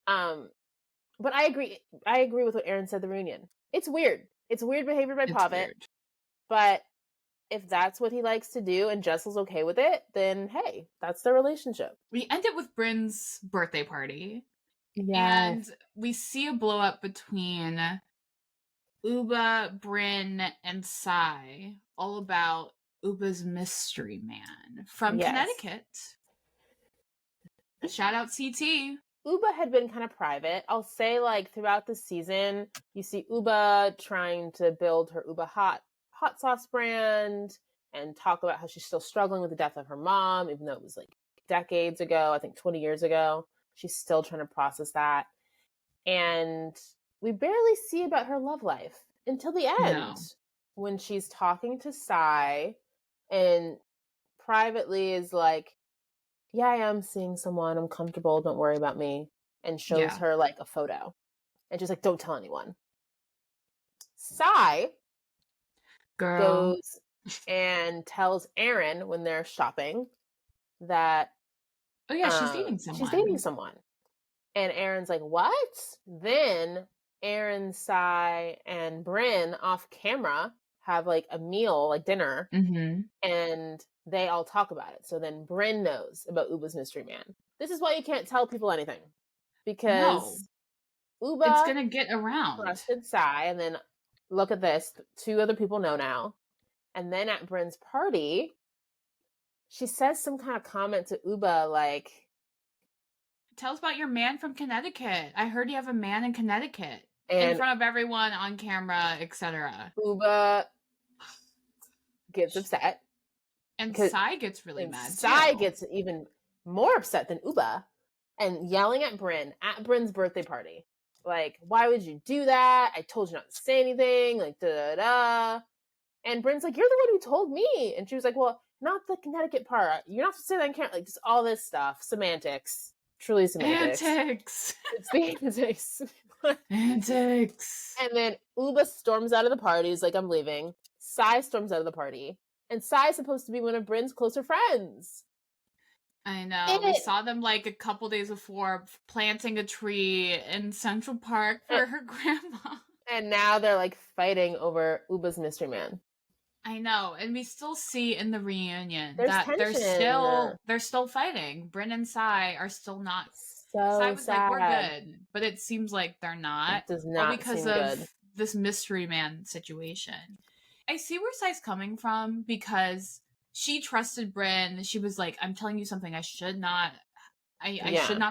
But I agree. I agree with what Aaron said at the reunion. It's weird. It's weird behavior by Pavit. But if that's what he likes to do and Jessel's okay with it, then hey, that's their relationship.
We end it with Bryn's birthday party.
Yes.
And we see a blow up between Ubah, Bryn, and Sai, all about Ubah's mystery man from Connecticut. Shout out CT.
Ubah had been kind of private. I'll say, like, throughout the season, you see Ubah trying to build her Ubah hot sauce brand and talk about how she's still struggling with the death of her mom, even though it was like decades ago, I think 20 years ago. She's still trying to process that. And we barely see about her love life until the end when she's talking to Sai and privately is like, yeah, I am seeing someone. I'm comfortable. Don't worry about me. And shows her like a photo. And she's like, don't tell anyone. Sai goes and tells Aaron when they're shopping that
she's dating someone.
She's dating someone. And Aaron's like, what? Then Aaron, Sai, and Bryn off camera have like a meal, like dinner, and they all talk about it. So then Bryn knows about Ubah's mystery man. This is why you can't tell people anything. Because Ubah,
it's going to get around.
Trusted Sai, and then look at this. 2 other people know now. And then at Bryn's party, she says some kind of comment to Ubah like,
tell us about your man from Connecticut. I heard you have a man in Connecticut. In front of everyone on camera, etc.
Ubah gets upset.
And Sai gets really mad,
Sai
too.
gets even more upset than Ubah and yelling at Bryn's birthday party. Like, why would you do that? I told you not to say anything. Like, da-da-da. And Bryn's like, you're the one who told me. And she was like, well, not the Connecticut part. You're not supposed to say that in Canada. Like, just all this stuff. Semantics. Truly semantics.
Antics.
It's the antics.
Antics.
And then Ubah storms out of the party. He's like, I'm leaving. Sai storms out of the party. And Sai is supposed to be one of Bryn's closer friends.
I know. We saw them like a couple days before planting a tree in Central Park for her grandma.
And now they're like fighting over Ubah's mystery man.
I know. And we still see in the reunion
There's
that
tension.
they're still fighting. Bryn and Sai are still not.
So
Sai was
sad.
like, we're good. But it seems like they're not.
It does not
all because
seem
of
good.
this mystery man situation. I see where Sai's coming from because she trusted Bryn. She was like, I'm telling you something I should not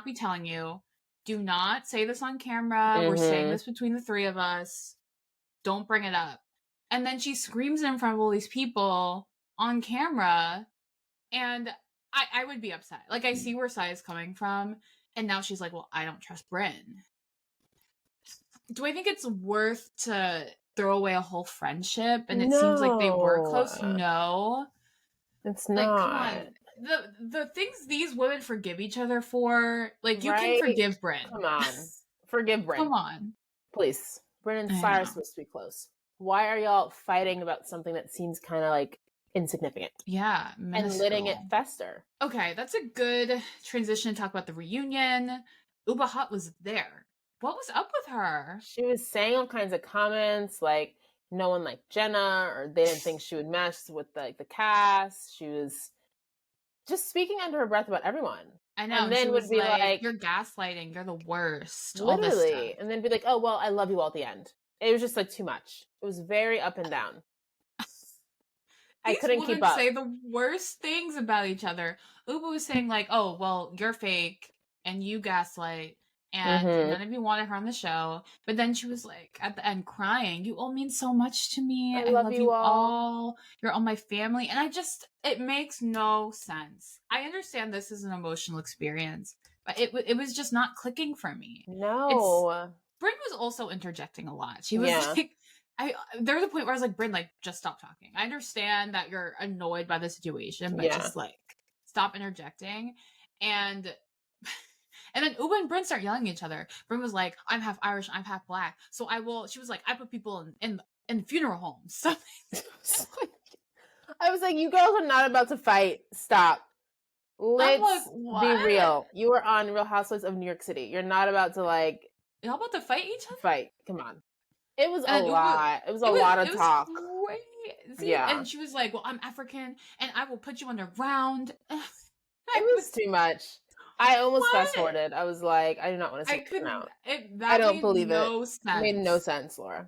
be telling you. Do not say this on camera. We're saying this between the three of us. Don't bring it up. And then she screams in front of all these people on camera. And I would be upset. Like, I see where Sai is coming from. And now she's like, well, I don't trust Bryn. Do I think it's worth to throw away a whole friendship? And it seems like they were close. No.
It's
like,
not.
Come on. The things these women forgive each other for, like, you can forgive Bryn.
Come on. Forgive Bryn.
Come on.
Please. Bryn and Sai are supposed to be close. Why are y'all fighting about something that seems kind of like insignificant?
Yeah.
Minuscule. And letting it fester.
Okay, that's a good transition to talk about the reunion. Ubah Hut was there. What was up with her?
She was saying all kinds of comments like no one liked Jenna, or they didn't think she would mess with the cast. She was just speaking under her breath about everyone.
I know.
And then would be like,
you're gaslighting. You're the worst.
Literally.
All this stuff.
And then be like, oh, well, I love you all at the end. It was just like too much. It was very up and down. I couldn't keep up.
Say the worst things about each other. Ubah was saying like, oh, well, you're fake and you gaslight. And none of you wanted her on the show. But then she was like, at the end, crying. You all mean so much to me. I love you all. You're all my family. And it makes no sense. I understand this is an emotional experience. But it was just not clicking for me.
No.
Bryn was also interjecting a lot. She was like, there was a point where I was like, Bryn, like, just stop talking. I understand that you're annoyed by the situation, but just like, stop interjecting. And then Ubah and Bryn start yelling at each other. Bryn was like, I'm half Irish, I'm half black. So she was like, I put people in funeral homes.
I was like, you girls are not about to fight. Stop. Let's be real. You are on Real Housewives of New York City. You're not about to like...
Y'all about to fight each other?
Fight. Come on. It was a lot. It was a lot of talk.
Crazy. Yeah. And she was like, well, I'm African and I will put you underground.
It was too much. I almost fast forwarded. I was like, I do not want to sit now. I don't believe it. Sense. It made no sense, Laura.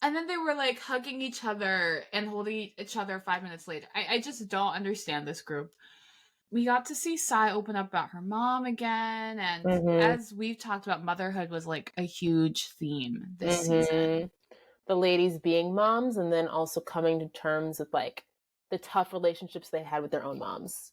And then they were like hugging each other and holding each other 5 minutes later. I just don't understand this group. We got to see Sai open up about her mom again. And as we've talked about, motherhood was like a huge theme this season.
The ladies being moms and then also coming to terms with like the tough relationships they had with their own moms.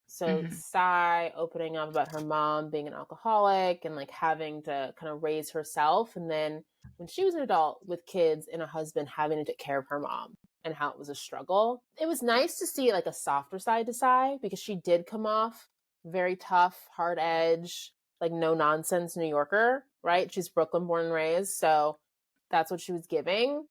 So Sai opening up about her mom being an alcoholic and like having to kind of raise herself. And then when she was an adult with kids and a husband, having to take care of her mom and how it was a struggle. It was nice to see like a softer side to Sai because she did come off very tough, hard edge, like no nonsense New Yorker, right? She's Brooklyn born and raised. So that's what she was giving.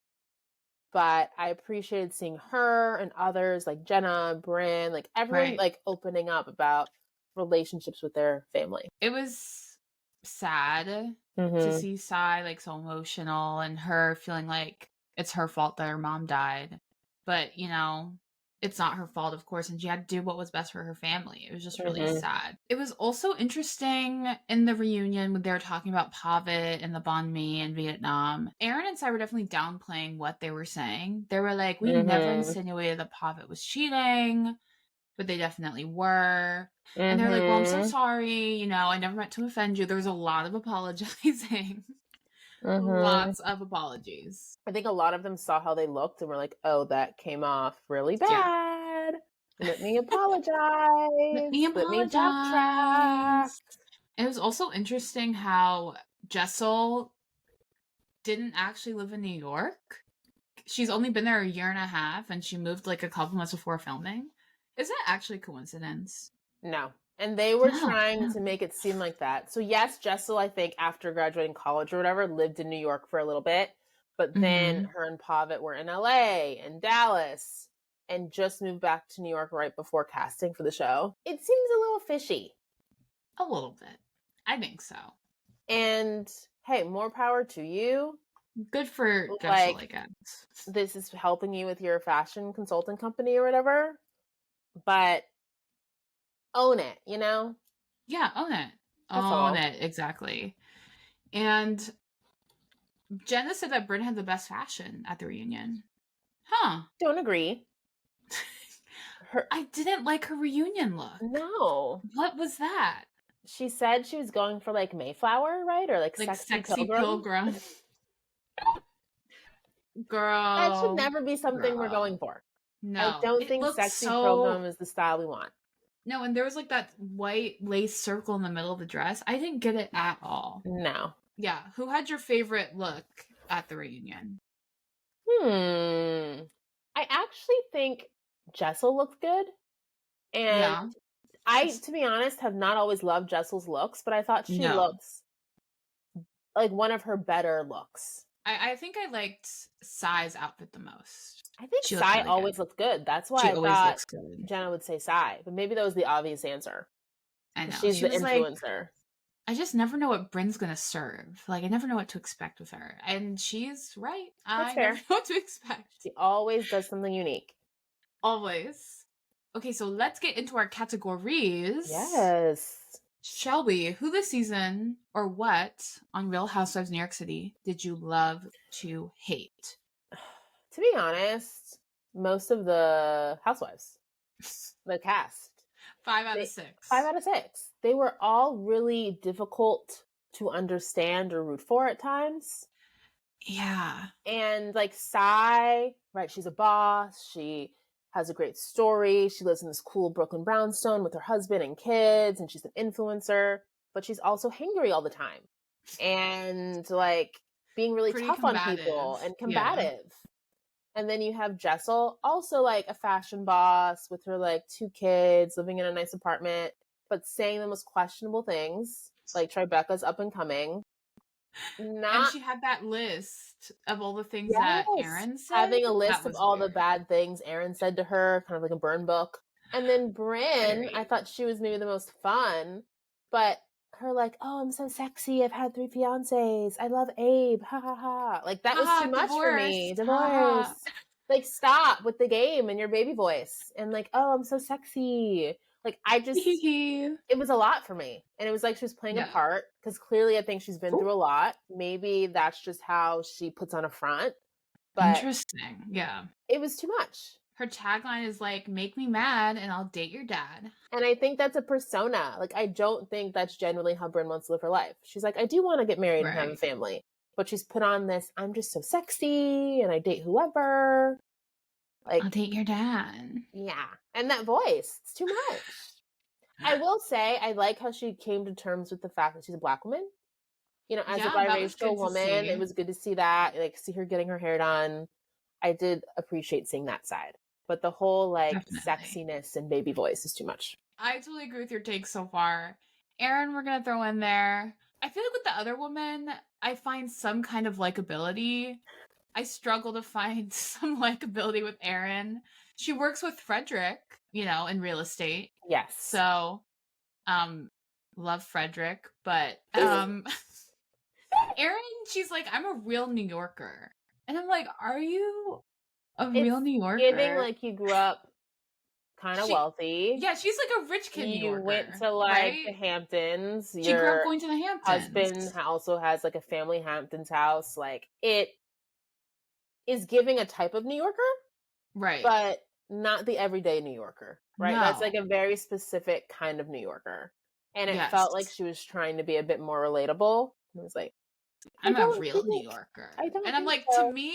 But I appreciated seeing her and others like Jenna, Bryn, like everyone like opening up about relationships with their family.
It was sad to see Sai like so emotional and her feeling like it's her fault that her mom died. But, you know, it's not her fault, of course, and she had to do what was best for her family. It was just really sad. It was also interesting in the reunion when they were talking about Pavit and the banh mi in Vietnam. Aaron and Sai were definitely downplaying what they were saying. They were like, we never insinuated that Pavit was cheating, but they definitely were. And they're like, well, I'm so sorry. You know, I never meant to offend you. There was a lot of apologizing. Lots of apologies.
I think a lot of them saw how they looked and were like, oh, that came off really
Yeah.
bad. Let me apologize.
Let me
backtrack.
It was also interesting how Jessel didn't actually live in New York. She's only been there a year and a half, and she moved like a couple months before filming. Is that actually coincidence?
No. And they were trying to make it seem like that. So yes, Jessel, I think, after graduating college or whatever, lived in New York for a little bit. But then her and Pavit were in LA and Dallas and just moved back to New York right before casting for the show. It seems a little fishy.
A little bit. I think so.
And hey, more power to you.
Good for Jessel, I guess.
This is helping you with your fashion consulting company or whatever. But own it, you know?
Yeah, own it.
Own
it, exactly. And Jenna said that Brynn had the best fashion at the reunion. Huh.
Don't agree.
I didn't like her reunion look.
No.
What was that?
She said she was going for like Mayflower, right? Or like sexy Pilgrim.
Girl.
That should never be something we're going for.
No.
I don't think sexy Pilgrim is the style we want.
No, and there was like that white lace circle in the middle of the dress. I didn't get it at all.
No.
Yeah. Who had your favorite look at the reunion?
I actually think Jessel looked good. And I, to be honest, have not always loved Jessel's looks, but I thought she looks like one of her better looks.
I think I liked Sai's outfit the most.
I think Sai always looked good. That's why I thought Jenna would say Sai, but maybe that was the obvious answer.
I know.
She's the influencer.
Like, I just never know what Brynn's gonna serve. Like, I never know what to expect with her. And she's right. I never know what to expect.
She always does something unique.
Always. Okay, so let's get into our categories.
Yes.
Shelby, who this season or what on Real Housewives New York City did you love to hate?
To be honest, most of the housewives, the cast.
5 out of 6.
5 out of 6. They were all really difficult to understand or root for at times.
Yeah.
And like Sai, right, she's a boss. She has a great story. She lives in this cool Brooklyn brownstone with her husband and kids, and she's an influencer, but she's also hangry all the time. And like being really tough on people and combative. Yeah. And then you have Jessel, also like a fashion boss with her like 2 kids living in a nice apartment, but saying the most questionable things. Like Tribeca's up and coming.
And she had that list of all the things that Aaron said.
Having a list of all the bad things Aaron said to her, kind of like a burn book. And then Brynn, I thought she was maybe the most fun, but her like, oh, I'm so sexy. I've had 3 fiancés. I love Abe. Ha ha ha. Like that was too much for me. Divorce. Like stop with the game and your baby voice. And like, oh, I'm so sexy. Like I just, it was a lot for me. And it was like she was playing a part because clearly I think she's been through a lot. Maybe that's just how she puts on a front. But
interesting. Yeah.
It was too much.
Her tagline is like, make me mad and I'll date your dad.
And I think that's a persona. Like, I don't think that's generally how Brynn wants to live her life. She's like, I do want to get married and have a family. But she's put on this, I'm just so sexy and I date whoever. Like,
I'll date your dad.
Yeah. And that voice, it's too much. I will say, I like how she came to terms with the fact that she's a Black woman. You know, as a biracial woman, it was good to see that. Like, see her getting her hair done. I did appreciate seeing that side. But the whole, like, sexiness and baby voice is too much.
I totally agree with your take so far. Aaron, we're going to throw in there. I feel like with the other woman, I find some kind of likability. I struggle to find some likability with Aaron. She works with Frederick, you know, in real estate.
Yes.
So, love Frederick. But Aaron, she's like, I'm a real New Yorker. And I'm like, are you a real New Yorker?
Giving like you grew up kind of wealthy.
Yeah, she's like a rich kid New Yorker.
You went to like the Hamptons.
She grew up going to the Hamptons.
Husband also has like a family Hamptons house. Like it is giving a type of New Yorker. Right. But not the everyday New Yorker. Right. No. That's like a very specific kind of New Yorker. And it felt like she was trying to be a bit more relatable. It was like,
I'm a real New Yorker. And I'm
think
like,
so.
to me,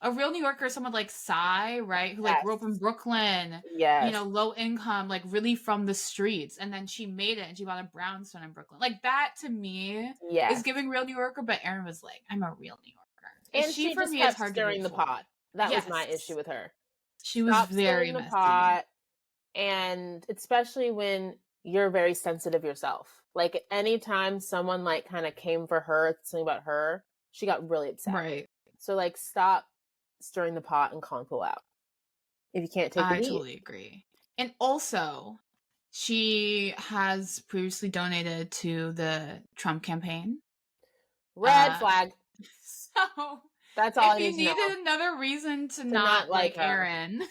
a real New Yorker is someone like Sai, right? Who like grew up in Brooklyn,
Yes.
Low income, like really from the streets. And then she made it and she bought a brownstone in Brooklyn. Like that to me is giving real New Yorker. But Erin was like, I'm a real New Yorker.
And she
for
just
me,
kept
it's hard
stirring
to
the pot. That was my issue with her.
She was very
stirring
messy.
the pot. And especially when you're very sensitive yourself. Like anytime someone like kind of came for her, something about her, she got really upset.
Right.
So like stop stirring the pot and calling people out. If you can't take the heat. I
totally agree. And also, she has previously donated to the Trump campaign.
Red flag.
So
that's all I need
if you needed another reason to not like Erin.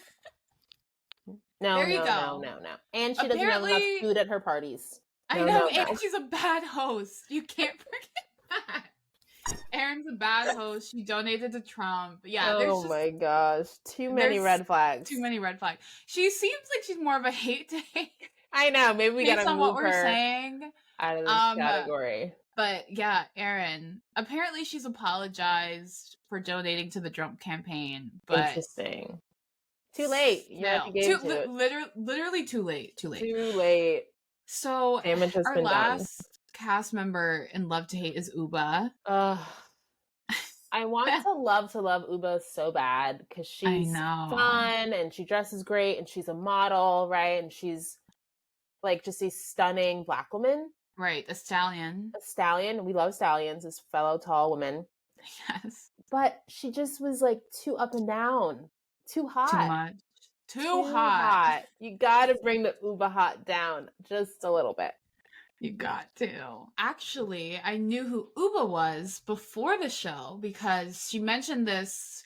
No. And she doesn't have enough food at her parties.
I know, and she's a bad host. You can't forget that. Erin's a bad host. She donated to Trump. Yeah.
Oh my gosh. Too many red flags.
Too many red flags. She seems like she's more of a hate to hate.
I know. Maybe we gotta move
what we're
her
saying
out of this category.
But yeah, Erin. Apparently she's apologized for donating to the Trump campaign. But
interesting. Too late.
Literally too late.
Too late.
So our last cast member in Love to Hate is Ubah.
I want to love Ubah so bad because she's fun and she dresses great and she's a model, right? And she's like just a stunning Black woman.
Right, a stallion.
We love stallions, this fellow tall woman.
Yes.
But she just was like too up and down. Too hot.
Too much. Too hot.
You gotta bring the Ubah hot down just a little bit.
You got to. Actually, I knew who Ubah was before the show because she mentioned this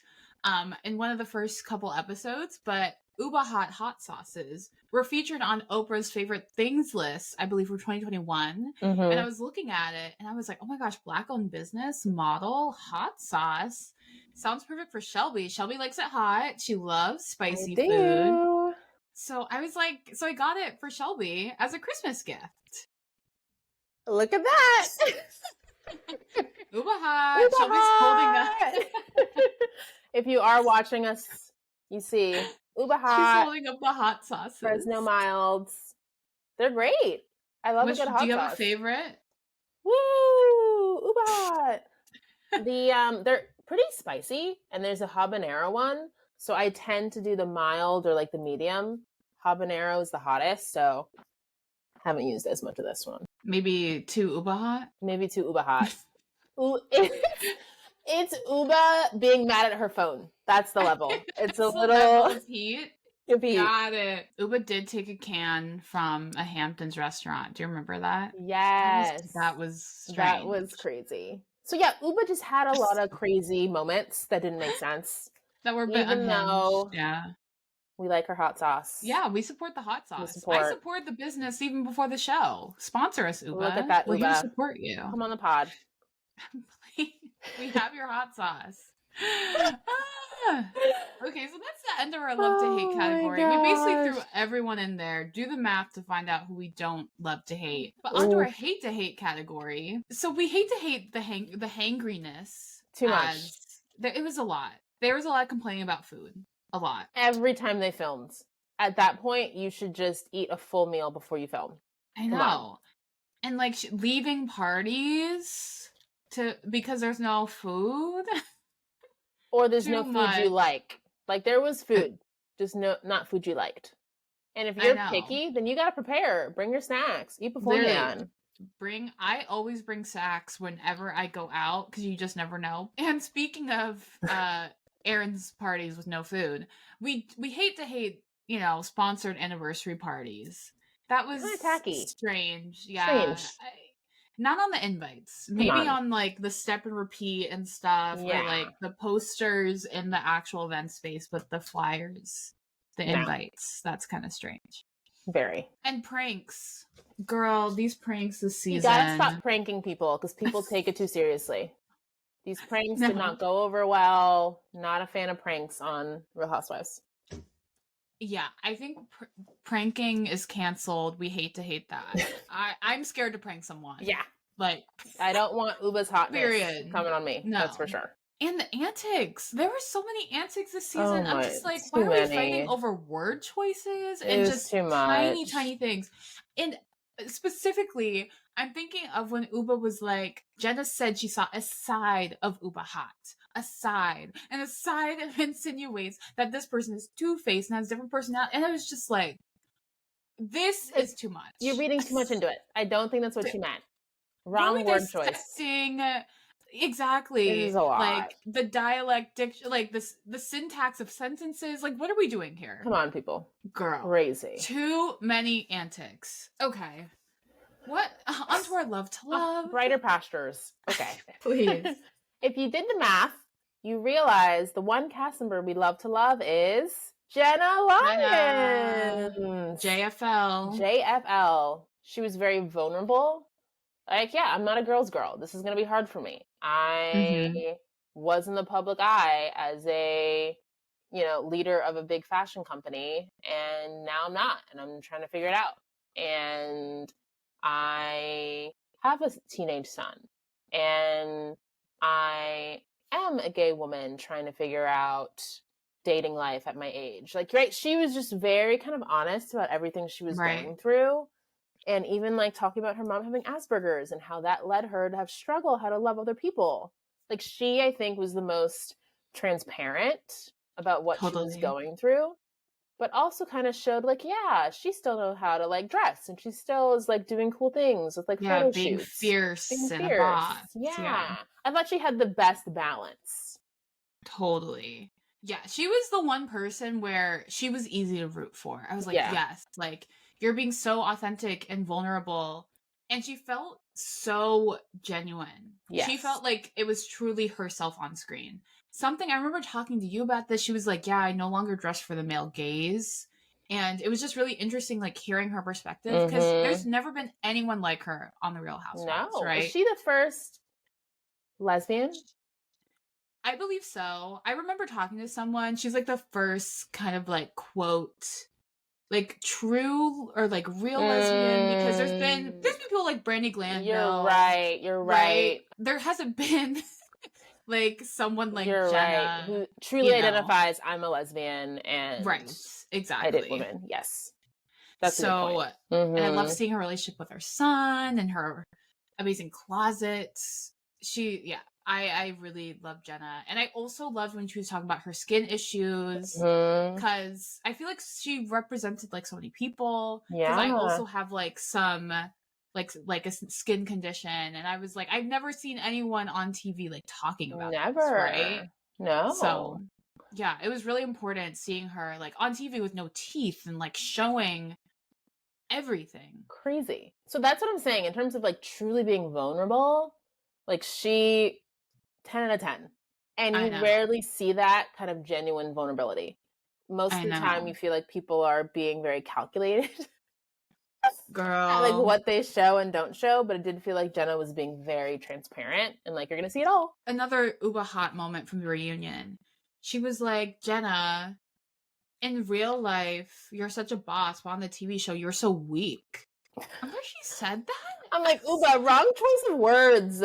in one of the first couple episodes, but Ubah hot sauces were featured on Oprah's favorite things list, I believe, for 2021. Mm-hmm. And I was looking at it and I was like, oh my gosh, Black-owned business, model, hot sauce. Sounds perfect for Shelby. Shelby likes it hot. She loves spicy food. So I was like, I got it for Shelby as a Christmas gift.
Look at that.
Ubah hot. Shelby's holding up.
If you are watching us, you see Ubah hot.
She's holding up the hot sauces.
Fresno Milds. They're great. I love a good hot sauce.
Do you have a favorite?
Woo! Ubah hot. They're pretty spicy, and there's a habanero one. So I tend to do the mild or like the medium. Habanero is the hottest, so haven't used as much of this one.
Maybe 2 Ubah hot?
Maybe 2 Ubah hot. It's Ubah being mad at her phone. That's the level. It's a little
heat. Got it. Ubah did take a can from a Hamptons restaurant. Do you remember that?
Yes.
That was strange.
That was crazy. So yeah, Ubah just had a lot of crazy moments that didn't make sense.
That were a bit unhinged.
Yeah. We like her hot sauce.
Yeah, we support the hot sauce. I support the business even before the show. Sponsor us, Ubah.
Look at that, Ubah.
We're here to support you.
Come on the pod.
We have your hot sauce. Okay, so that's the end of our love to hate category. We basically threw everyone in there. Do the math to find out who we don't love to hate. But onto our hate to hate category. So we hate to hate the hangriness.
Too much.
It was a lot. There was a lot of complaining about food. A lot.
Every time they filmed. At that point, you should just eat a full meal before you film.
I know. And like leaving parties because there's no food.
Or there's no food you like. Like there was food, just not food you liked. And if you're picky, then you gotta prepare. Bring your snacks. Eat beforehand.
I always bring snacks whenever I go out because you just never know. And speaking of Erin's parties with no food, we hate to hate, sponsored anniversary parties. That was
tacky.
Strange. Yeah. Not on the invites. Maybe on like the step and repeat and stuff. Yeah. Or like the posters in the actual event space, but the flyers, the invites. That's kind of strange.
Very.
And pranks. Girl, these pranks this season.
You gotta stop pranking people because people take it too seriously. These pranks did not go over well. Not a fan of pranks on Real Housewives.
Yeah, I think pranking is canceled. We hate to hate that. I'm scared to prank someone.
Yeah.
Like,
I don't want Ubah's hotness
period.
coming on me.
No.
That's for sure.
And the antics. There were so many antics this season.
Oh
I'm
my,
just like,
too
why are we
many.
fighting over word choices
It
and
was
just
too
tiny,
much.
tiny things? And specifically, I'm thinking of when Ubah was like, Jenna said she saw a side of Ubah hot. A side. And a side insinuates that this person is two-faced and has different personality. And I was just like, this is too much.
You're reading too much into it. I don't think that's what she meant. Wrong
Really
word choice.
Exactly.
This is a lot.
Like the dialect, like the syntax of sentences. Like, what are we doing here?
Come on, people.
Girl.
Crazy.
Too many antics. Okay. What? Onto our love to love.
Brighter pastures. Okay.
Please.
If you did the math, you realize the one cast member we love to love is Jenna Lyons.
JFL.
JFL. She was very vulnerable. Like, yeah, I'm not a girl's girl. This is going to be hard for me. I was in the public eye as a, leader of a big fashion company, and now I'm not, and I'm trying to figure it out. And I have a teenage son, and I am a gay woman trying to figure out dating life at my age. Like, right, she was just very kind of honest about everything she was going through. And even like talking about her mom having Asperger's and how that led her to have struggle, how to love other people. Like, she, I think, was the most transparent about what she was going through, but also kind of showed like, yeah, she still knows how to like dress, and she still is like doing cool things with like photo
being
shoots.
Fierce and a boss.
Yeah. I thought she had the best balance.
Totally. Yeah, she was the one person where she was easy to root for. I was like, yes, like, you're being so authentic and vulnerable. And she felt so genuine.
Yes.
She felt like it was truly herself on screen. Something I remember talking to you about this. She was like, yeah, I no longer dress for the male gaze. And it was just really interesting, like, hearing her perspective. Because there's never been anyone like her on The Real Housewives, right?
Is she the first lesbian?
I believe so. I remember talking to someone. She's like the first kind of like quote, like true or like real lesbian, because there's been people like Brandy Glanville.
You're right.
There hasn't been like someone like
Jenna,
right,
who truly identifies I'm a lesbian and
exactly.
I date women. Yes. That's
so
a good point.
And I love seeing her relationship with her son and her amazing closet. I really love Jenna. And I also loved when she was talking about her skin issues, because I feel like she represented like so many people. Because I also have like some like a skin condition, and I was like, I've never seen anyone on TV like talking about this, right?
No.
So yeah, it was really important seeing her like on TV with no teeth and like showing everything.
Crazy. So that's what I'm saying in terms of like truly being vulnerable. Like, she 10 out of 10. And you rarely see that kind of genuine vulnerability. Most of the time you feel like people are being very calculated.
Girl.
Like what they show and don't show, but it did feel like Jenna was being very transparent and like, you're going to see it all.
Another Ubah hot moment from the reunion. She was like, Jenna, in real life, you're such a boss, but on the TV show, you're so weak. Remember she said that?
I'm like, Ubah, wrong choice of words.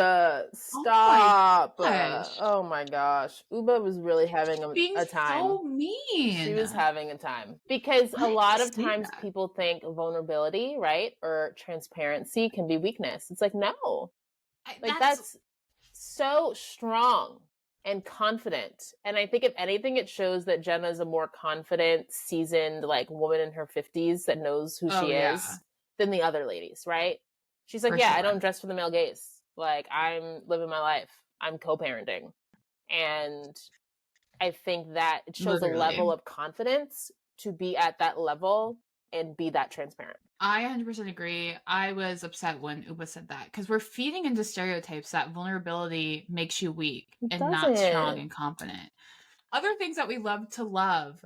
Stop. Oh my gosh. Ubah was really having a time.
So mean.
She was having a time. Because a lot of times people think vulnerability, right? Or transparency can be weakness. It's like, no. That's so strong and confident. And I think if anything, it shows that Jenna is a more confident, seasoned, like woman in her 50s that knows who she is than the other ladies, right? She's like, I don't dress for the male gaze. Like, I'm living my life. I'm co-parenting. And I think that it shows a level of confidence to be at that level and be that transparent.
I 100% agree. I was upset when Ubah said that, because we're feeding into stereotypes that vulnerability makes you weak and not strong and confident. Other things that we love to love.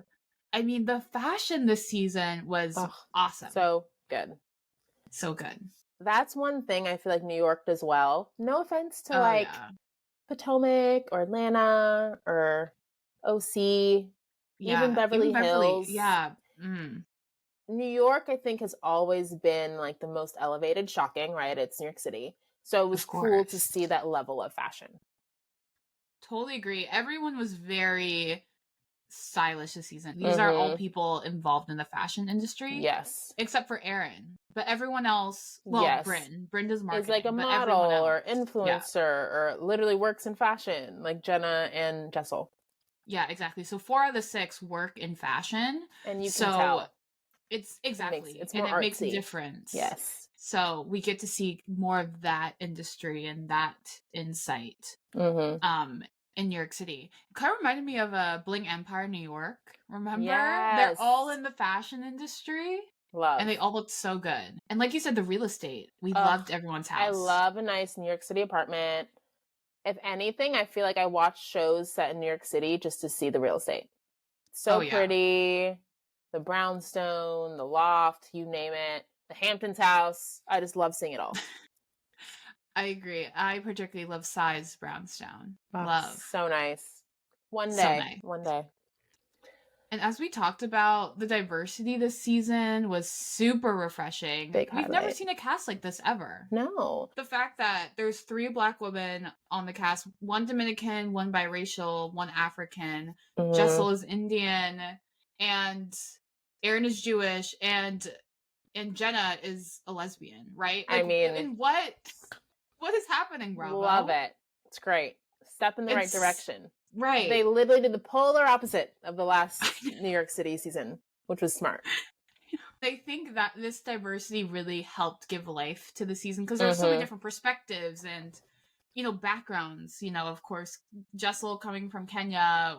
I mean, the fashion this season was awesome.
So good.
So good.
That's one thing I feel like New York does well. No offense to Potomac or Atlanta or OC, even Beverly Hills. New York, I think, has always been like the most elevated. Shocking, right? It's New York City. So it was
Of
cool to
course.
see that level of fashion.
Totally agree. Everyone was very stylish this season. These are all people involved in the fashion industry.
Yes.
Except for Erin. But everyone else, well,
Yes.
Bryn does marketing.
Is like a
but
model
everyone else,
or influencer or literally works in fashion, like Jenna and Jessel.
Yeah, exactly. So 4 out of the 6 work in fashion.
And you can tell.
It's exactly.
It's more
and it makes a
artsy.
difference.
Yes.
So we get to see more of that industry and that insight in New York City. It kind of reminded me of a Bling Empire, New York. Remember?
Yes.
They're all in the fashion industry.
Love.
And they all looked so good. And like you said, the real estate. We loved everyone's house.
I love a nice New York City apartment. If anything, I feel like I watch shows set in New York City just to see the real estate. So pretty. The brownstone, the loft, you name it. The Hamptons house. I just love seeing it all.
I agree. I particularly love Size Brownstone. Love.
So nice. One day.
So nice.
One day.
And as we talked about, the diversity this season was super refreshing. We've never seen a cast like this ever.
No.
The fact that there's 3 Black women on the cast, 1 Dominican, 1 biracial, 1 African. Jessel is Indian, and Erin is Jewish, and Jenna is a lesbian, right? Like, and what is happening, Bravo?
Love it. It's great. Step in the right direction.
Right.
They literally did the polar opposite of the last New York City season, which was smart.
I think that this diversity really helped give life to the season because there's so many different perspectives and, backgrounds. Of course, Jessel coming from Kenya,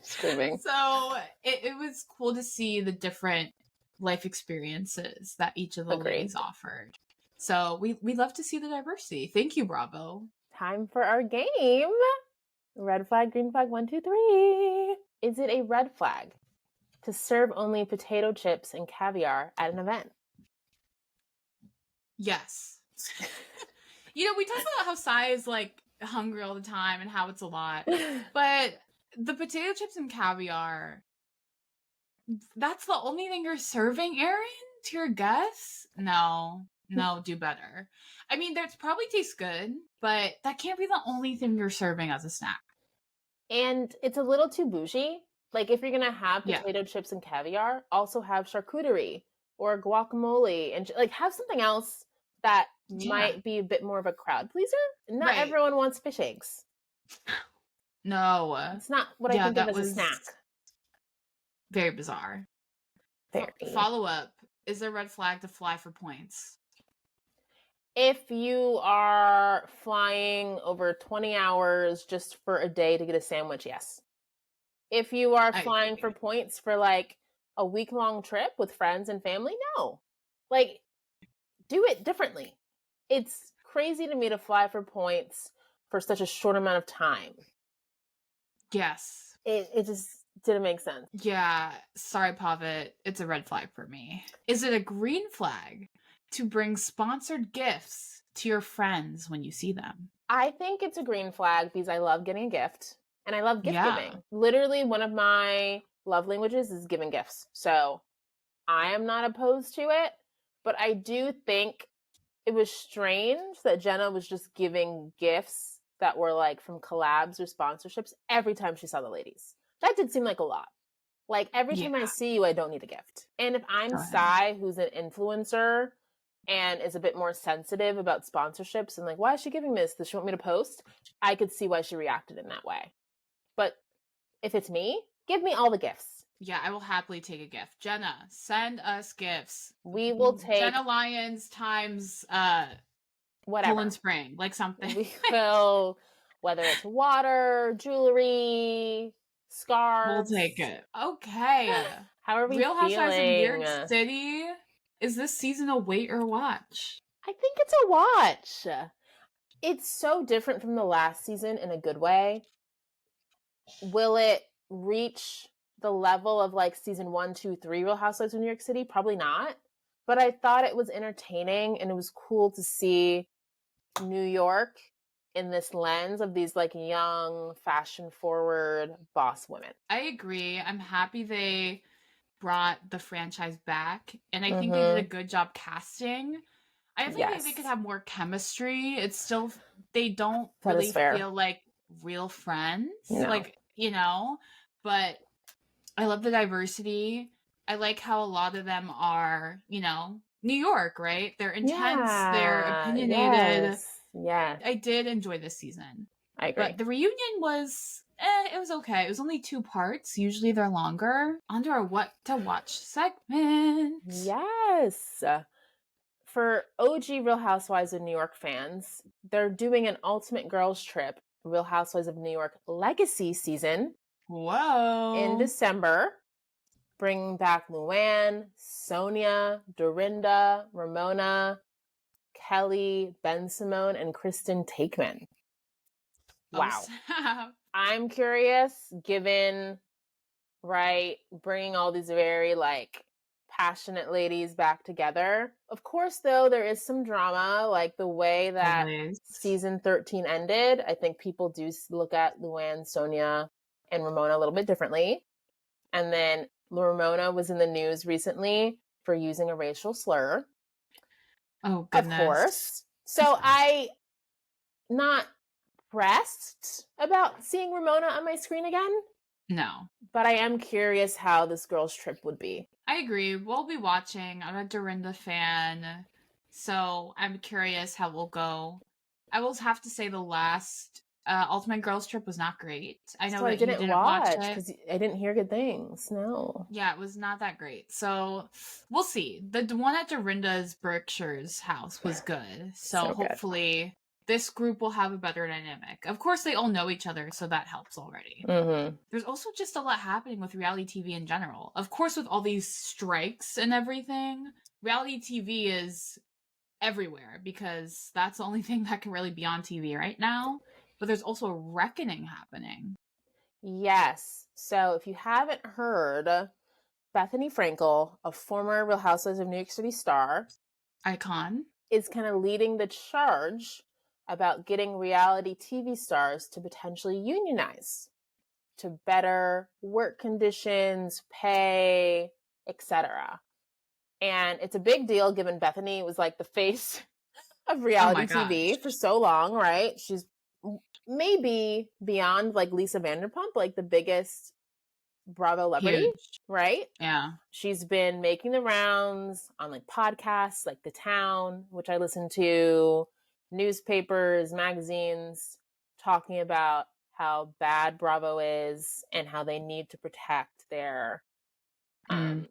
Screaming.
So it was cool to see the different life experiences that each of the ladies offered. So we love to see the diversity. Thank you, Bravo.
Time for our game. Red flag, green flag, 1, 2, 3. Is it a red flag to serve only potato chips and caviar at an event?
Yes. We talk about how Sai is like hungry all the time and how it's a lot. But the potato chips and caviar, that's the only thing you're serving, Erin, to your guests? No, do better. I mean, that probably tastes good, but that can't be the only thing you're serving as a snack.
And it's a little too bougie. Like, if you're going to have potato chips and caviar, also have charcuterie or guacamole and have something else that might be a bit more of a crowd pleaser. Not everyone wants fish eggs.
No.
It's not what I think of as a snack.
Very bizarre. Follow up. Is there a red flag to fly for points?
If you are flying over 20 hours just for a day to get a sandwich, yes. If you are flying for points for like a week-long trip with friends and family, no. Do it differently. It's crazy to me to fly for points for such a short amount of time.
Yes.
It just didn't make sense.
Yeah. Sorry, Pavit. It's a red flag for me. Is it a green flag to bring sponsored gifts to your friends when you see them?
I think it's a green flag because I love getting a gift and I love gift giving. Literally, one of my love languages is giving gifts. So I am not opposed to it, but I do think it was strange that Jenna was just giving gifts that were like from collabs or sponsorships every time she saw the ladies. That did seem like a lot. Like, every time I see you, I don't need a gift. And if I'm Sai, who's an influencer and is a bit more sensitive about sponsorships and like, why is she giving this? Does she want me to post? I could see why she reacted in that way. But if it's me, give me all the gifts.
Yeah, I will happily take a gift. Jenna, send us gifts.
We will take
Jenna Lyons times
whatever.
Poland Spring, like something.
We will, whether it's water, jewelry, scarves.
We'll take it. Okay.
How are we
Real
feeling?
Housewives of New York City. Is this season a wait or watch?
I think it's a watch. It's so different from the last season in a good way. Will it reach the level of like season 1, 2, 3 Real Housewives of New York City? Probably not. But I thought it was entertaining and it was cool to see New York in this lens of these like young, fashion forward boss women.
I agree. I'm happy they brought the franchise back, and I think they did a good job casting. I think they could have more chemistry. It's still, they don't
That
really
is fair.
feel like real friends.
No.
Like, you know, but I love the diversity. I like how a lot of them are, you know, New York, right? They're intense, they're opinionated.
Yes.
I did enjoy this season.
I agree.
But the reunion was, it was okay. It was only 2 parts. Usually they're longer. On to our what to watch segment.
Yes. For OG Real Housewives of New York fans, they're doing an Ultimate Girls Trip, Real Housewives of New York Legacy season.
Whoa.
In December, bringing back Luann, Sonia, Dorinda, Ramona, Kelly, Ben Simone, and Kristen Takeman. Wow. I'm curious, given, right, bringing all these very, like, passionate ladies back together. Of course, though, there is some drama, like the way that season 13 ended. I think people do look at Luann, Sonia, and Ramona a little bit differently. And then Ramona was in the news recently for using a racial slur.
Oh, goodness.
Of course. So I not pressed about seeing Ramona on my screen again.
No.
But I am curious how this girls' trip would be.
I agree. We'll be watching. I'm a Dorinda fan, so I'm curious how we'll go. I will have to say the last Ultimate Girls Trip was not great. I know that you didn't watch it
because I didn't hear good things. No.
Yeah, it was not that great. So we'll see. The one at Dorinda's Berkshire's house was good. So hopefully this group will have a better dynamic. Of course, they all know each other, so that helps already.
Mm-hmm.
There's also just a lot happening with reality TV in general. Of course, with all these strikes and everything, reality TV is everywhere because that's the only thing that can really be on TV right now. But there's also a reckoning happening.
Yes. So if you haven't heard, Bethany Frankel, a former Real Housewives of New York City star,
icon,
is kind of leading the charge about getting reality TV stars to potentially unionize, to better work conditions, pay, etc. And it's a big deal given Bethany was like the face of reality TV for so long, right? She's maybe beyond like Lisa Vanderpump, like the biggest Bravo celebrity, right?
Yeah.
She's been making the rounds on like podcasts like The Town, which I listen to, newspapers, magazines, talking about how bad Bravo is and how they need to protect their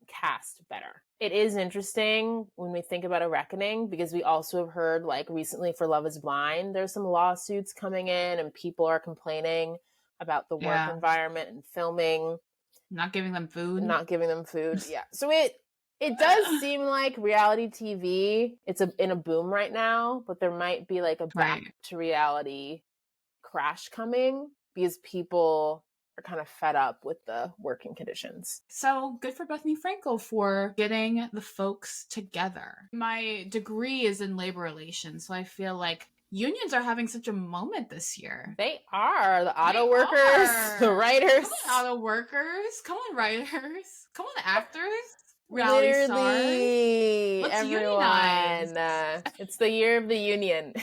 cast better. It is interesting when we think about a reckoning because we also have heard like recently for Love is Blind, there's some lawsuits coming in and people are complaining about the work environment and filming.
Not giving them food.
Yeah. So it does seem like reality TV, it's in a boom right now, but there might be like a back to reality crash coming because people are kind of fed up with the working conditions.
So good for Bethany Frankel for getting the folks together. My degree is in labor relations, so I feel like unions are having such a moment this year.
They are. The auto workers, the writers.
Come on, auto workers. Come on, writers. Come on, actors. Reality stars. Let's unionize.
It's the year of the union.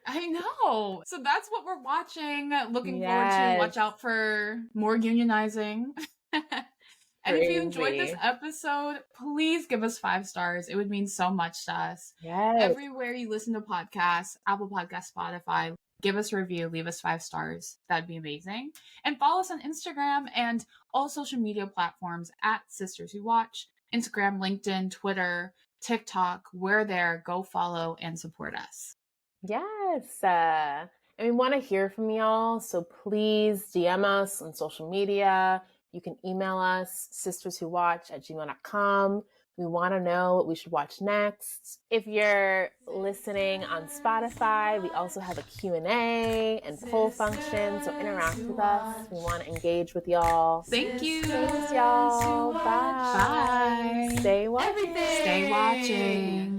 I know. So that's what we're watching. Looking forward to watch out for more unionizing. And if you enjoyed this episode, please give us 5 stars. It would mean so much to us.
Yes.
Everywhere you listen to podcasts, Apple Podcasts, Spotify, give us a review, leave us 5 stars. That'd be amazing. And follow us on Instagram and all social media platforms at Sisters Who Watch. Instagram, LinkedIn, Twitter, TikTok. We're there. Go follow and support us.
Yes. And we want to hear from y'all. So please DM us on social media. You can email us, sisterswhowatch@gmail.com. We want to know what we should watch next. If you're listening on Spotify, we also have a Q&A and poll function, so interact with us. We want to engage with y'all.
Thank you.
Thanks, y'all. Bye.
Bye.
Stay watching.
Stay watching.